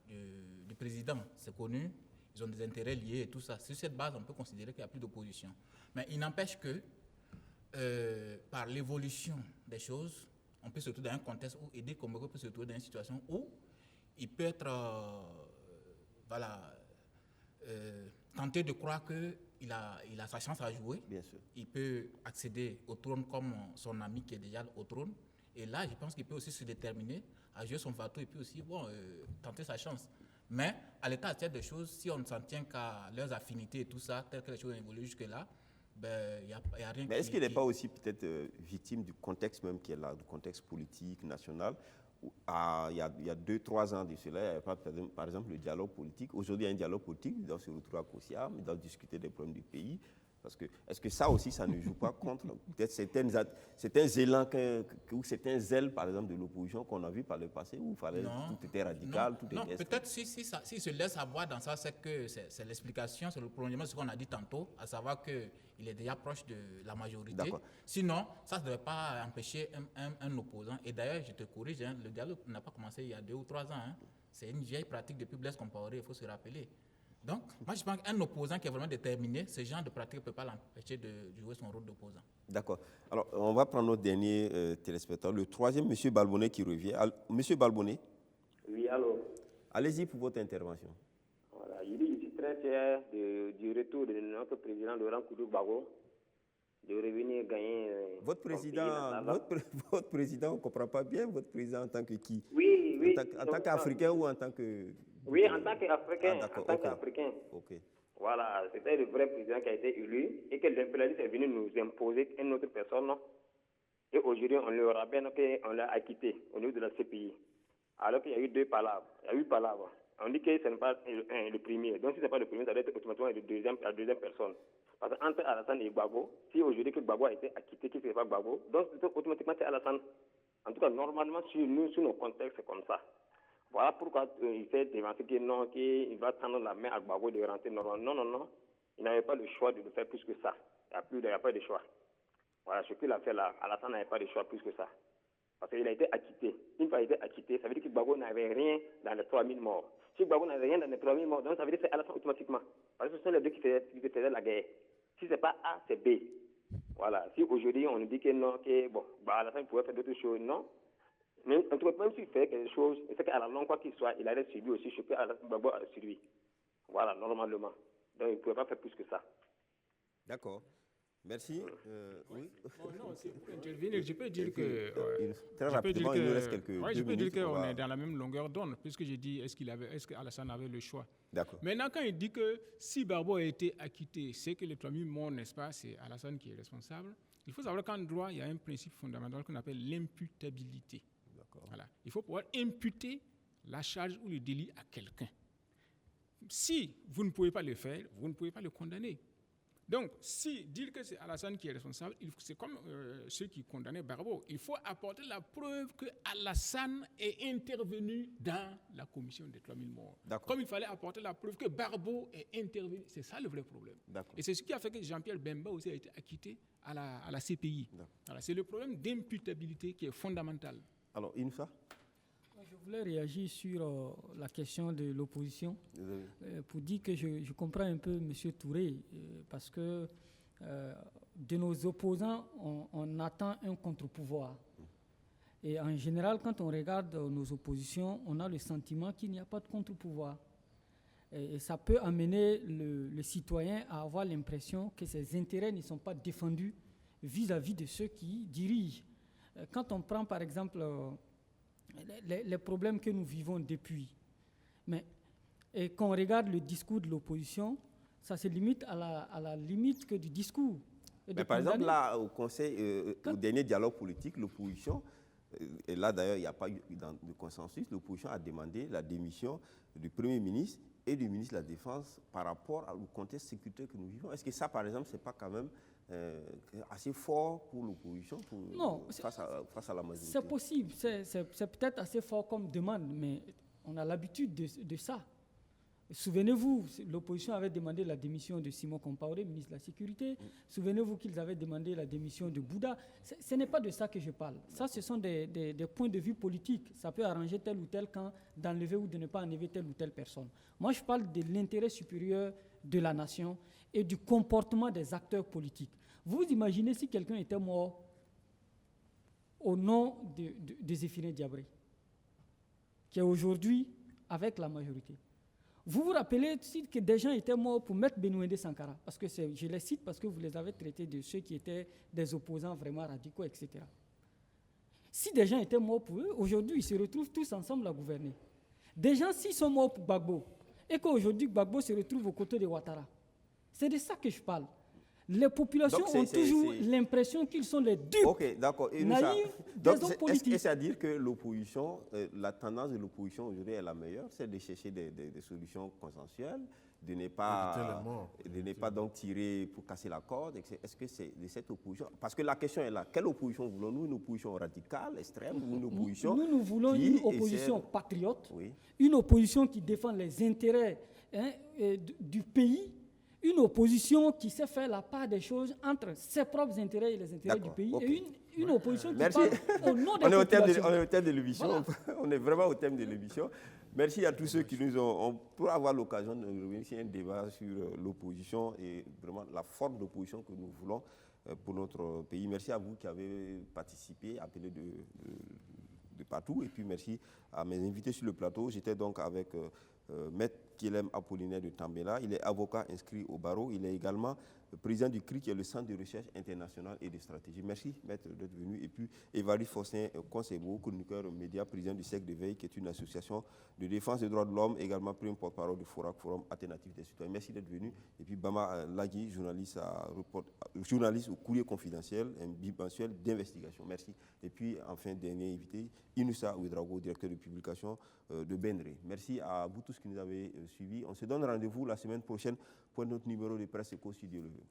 du président, c'est connu, ils ont des intérêts liés et tout ça. Sur cette base, on peut considérer qu'il n'y a plus d'opposition. Mais il n'empêche que, par l'évolution des choses, on peut se retrouver dans un contexte où Edi Komboré peut se retrouver dans une situation où il peut être tenté de croire qu'il a sa chance à jouer. Bien sûr. Il peut accéder au trône comme son ami qui est déjà au trône. Et là, je pense qu'il peut aussi se déterminer à jouer son bateau et puis aussi tenter sa chance. Mais à l'état actuel des choses, si on ne s'en tient qu'à leurs affinités et tout ça, telles que les choses ont évolué jusque-là, il n'y a rien. Mais est-ce qu'il n'est pas aussi peut-être victime du contexte même qui est là, du contexte politique, national? Il y a 2-3 ans de cela, il n'y avait pas, par exemple, le dialogue politique. Aujourd'hui, il y a un dialogue politique, ils doivent se retrouver à Kosiam, ils doivent discuter des problèmes du pays. Parce que, est-ce que ça aussi, ça ne joue pas contre peut-être certains élans ou certains zèles, par exemple, de l'opposition qu'on a vu par le passé, où tout était radical, tout était... Peut-être si se laisse avoir dans ça, c'est que c'est l'explication, c'est le prolongement de ce qu'on a dit tantôt, à savoir qu'il est déjà proche de la majorité. D'accord. Sinon, ça ne devrait pas empêcher un opposant. Et d'ailleurs, je te corrige, le dialogue n'a pas commencé il y a 2 ou 3 ans. C'est une vieille pratique depuis Blaise Compaoré, il faut se rappeler. Donc, moi, je pense qu'un opposant qui est vraiment déterminé, ce genre de pratique ne peut pas l'empêcher de jouer son rôle d'opposant. D'accord. Alors, on va prendre notre dernier téléspectateur, le troisième, M. Balbonnet, qui revient. M. Balbonnet. Oui, allô. Allez-y pour votre intervention. Voilà, je suis très fier du retour de notre président Laurent Gbagbo, de revenir gagner. Votre président, on ne comprend pas bien votre président en tant que qui? Oui. En tant qu'Africain ou en tant que... Oui, en tant qu'Africain. Ok. Voilà, c'était le vrai président qui a été élu et que l'impérialisme est venu nous imposer une autre personne. Et aujourd'hui, on le rappelle qu'on l'a acquitté au niveau de la CPI. Alors qu'il y a eu 2 palabres, il y a 8 palabres. On dit que ce n'est pas le premier. Donc si ce n'est pas le premier, ça doit être automatiquement la deuxième personne. Parce qu'entre Alassane et Gbagbo, si aujourd'hui que Gbagbo a été acquitté, que ce n'est pas Gbagbo, donc automatiquement c'est Alassane. En tout cas, normalement, sur nos contextes, c'est comme ça. Voilà pourquoi il s'est démontré qu'il va tendre la main à Gbagbo de rentrer normalement. Non. Il n'avait pas le choix de le faire plus que ça. Il n'y a pas de choix. Voilà, ce qu'il a fait là, Alassane n'avait pas de choix plus que ça. Parce qu'il a été acquitté. Une fois qu'il a été acquitté, ça veut dire que Gbagbo n'avait rien dans les 3000 morts. Si Gbagbo n'avait rien dans les 3000 morts, donc ça veut dire que c'est Alassane automatiquement. Parce que ce sont les deux qui faisaient la guerre. Si ce n'est pas A, c'est B. Voilà. Si aujourd'hui on nous dit que non, Alassane pouvait faire d'autres choses, non. Mais en tout cas, même s'il fait quelque chose, c'est qu'à la longue, quoi qu'il soit, il allait subi aussi ce que Gbagbo a subi. Voilà, normalement. Donc il ne pouvait pas faire plus que ça. D'accord. Merci. Oui. Non, c'est pour intervenir. Je peux dire que. Très rapidement, il nous reste quelques 2 minutes. Je peux dire qu'on est dans la même longueur d'onde, puisque j'ai dit est-ce qu'Alassane avait le choix. D'accord. Maintenant, quand il dit que si Gbagbo a été acquitté, c'est que les 3000 morts, n'est-ce pas, c'est Alassane qui est responsable. Il faut savoir qu'en droit, il y a un principe fondamental qu'on appelle l'imputabilité. Voilà. Il faut pouvoir imputer la charge ou le délit à quelqu'un. Si vous ne pouvez pas le faire, vous ne pouvez pas le condamner. Donc, si dire que c'est Alassane qui est responsable, c'est comme ceux qui condamnaient Gbagbo. Il faut apporter la preuve que Alassane est intervenu dans la commission des 3000 morts. Comme il fallait apporter la preuve que Gbagbo est intervenu. C'est ça le vrai problème. Et c'est ce qui a fait que Jean-Pierre Bemba aussi a été acquitté à la CPI. Voilà, c'est le problème d'imputabilité qui est fondamental. Alors, Insa? Je voulais réagir sur la question de l'opposition pour dire que je comprends un peu M. Touré parce que de nos opposants, on attend un contre-pouvoir. Et en général, quand on regarde nos oppositions, on a le sentiment qu'il n'y a pas de contre-pouvoir. Et ça peut amener le citoyen à avoir l'impression que ses intérêts ne sont pas défendus vis-à-vis de ceux qui dirigent. Quand on prend par exemple les problèmes que nous vivons depuis, et qu'on regarde le discours de l'opposition, ça se limite à la limite que du discours. Mais par exemple, là, au Conseil, au dernier dialogue politique, l'opposition, et là d'ailleurs il n'y a pas eu de consensus, l'opposition a demandé la démission du Premier ministre et du ministre de la Défense par rapport au contexte sécuritaire que nous vivons. Est-ce que ça, par exemple, ce n'est pas quand même assez fort pour l'opposition face à la majorité? C'est possible, c'est peut-être assez fort comme demande, mais on a l'habitude de ça. Souvenez-vous, l'opposition avait demandé la démission de Simon Compaoré, ministre de la Sécurité. Souvenez-vous qu'ils avaient demandé la démission de Bouddha. Ce n'est pas de ça que je parle. Ça, ce sont des points de vue politiques. Ça peut arranger tel ou tel camp d'enlever ou de ne pas enlever telle ou telle personne. Moi, je parle de l'intérêt supérieur de la nation et du comportement des acteurs politiques. Vous imaginez si quelqu'un était mort au nom de Zéphirin Diabré, qui est aujourd'hui avec la majorité. Vous vous rappelez que des gens étaient morts pour mettre Benouendé Sankara, parce que je les cite parce que vous les avez traités de ceux qui étaient des opposants vraiment radicaux, etc. Si des gens étaient morts pour eux, aujourd'hui, ils se retrouvent tous ensemble à gouverner. Des gens, s'ils sont morts pour Gbagbo, et qu'aujourd'hui, Gbagbo se retrouve aux côtés de Ouattara, c'est de ça que je parle. Les populations ont toujours l'impression qu'ils sont les dupes naïfs des hommes politiques. Est-ce à dire que l'opposition, la tendance de l'opposition aujourd'hui est la meilleure, c'est de chercher des solutions consensuelles, de ne pas donc tirer pour casser la corde? Est-ce que c'est de cette opposition? Parce que la question est là. Quelle opposition voulons-nous? Une opposition radicale, extrême, ou une opposition Nous voulons une opposition patriote, une opposition qui défend les intérêts du pays, une opposition qui sait faire la part des choses entre ses propres intérêts et les intérêts du pays, et une opposition qui parle au nom des populations. On est au thème de l'émission, voilà. On est vraiment au thème de l'émission. Merci à tous ceux qui nous ont pour avoir l'occasion de revenir sur un débat sur l'opposition et vraiment la forme d'opposition que nous voulons pour notre pays. Merci à vous qui avez participé, appelé de partout, et puis merci à mes invités sur le plateau. J'étais donc avec Maître Kielem Apollinaire de Tambela. Il est avocat inscrit au barreau. Il est également président du CRI, qui est le Centre de recherche internationale et de stratégie. Merci, Maître, d'être venu. Et puis, Évariste Faustin Consebo, chroniqueur média, président du Cercle d'éveil, qui est une association de défense des droits de l'homme, également premier porte-parole du Forum alternatif des citoyens. Merci d'être venu. Et puis, Bama Lagui, journaliste au Courrier confidentiel, un bimensuel d'investigation. Merci. Et puis, enfin, dernier invité, Inoussa Ouedraogo, directeur de publication de Bendre. Merci à vous tous qui nous avez suivis. On se donne rendez-vous la semaine prochaine pour notre numéro de presse Éco Studio Levé.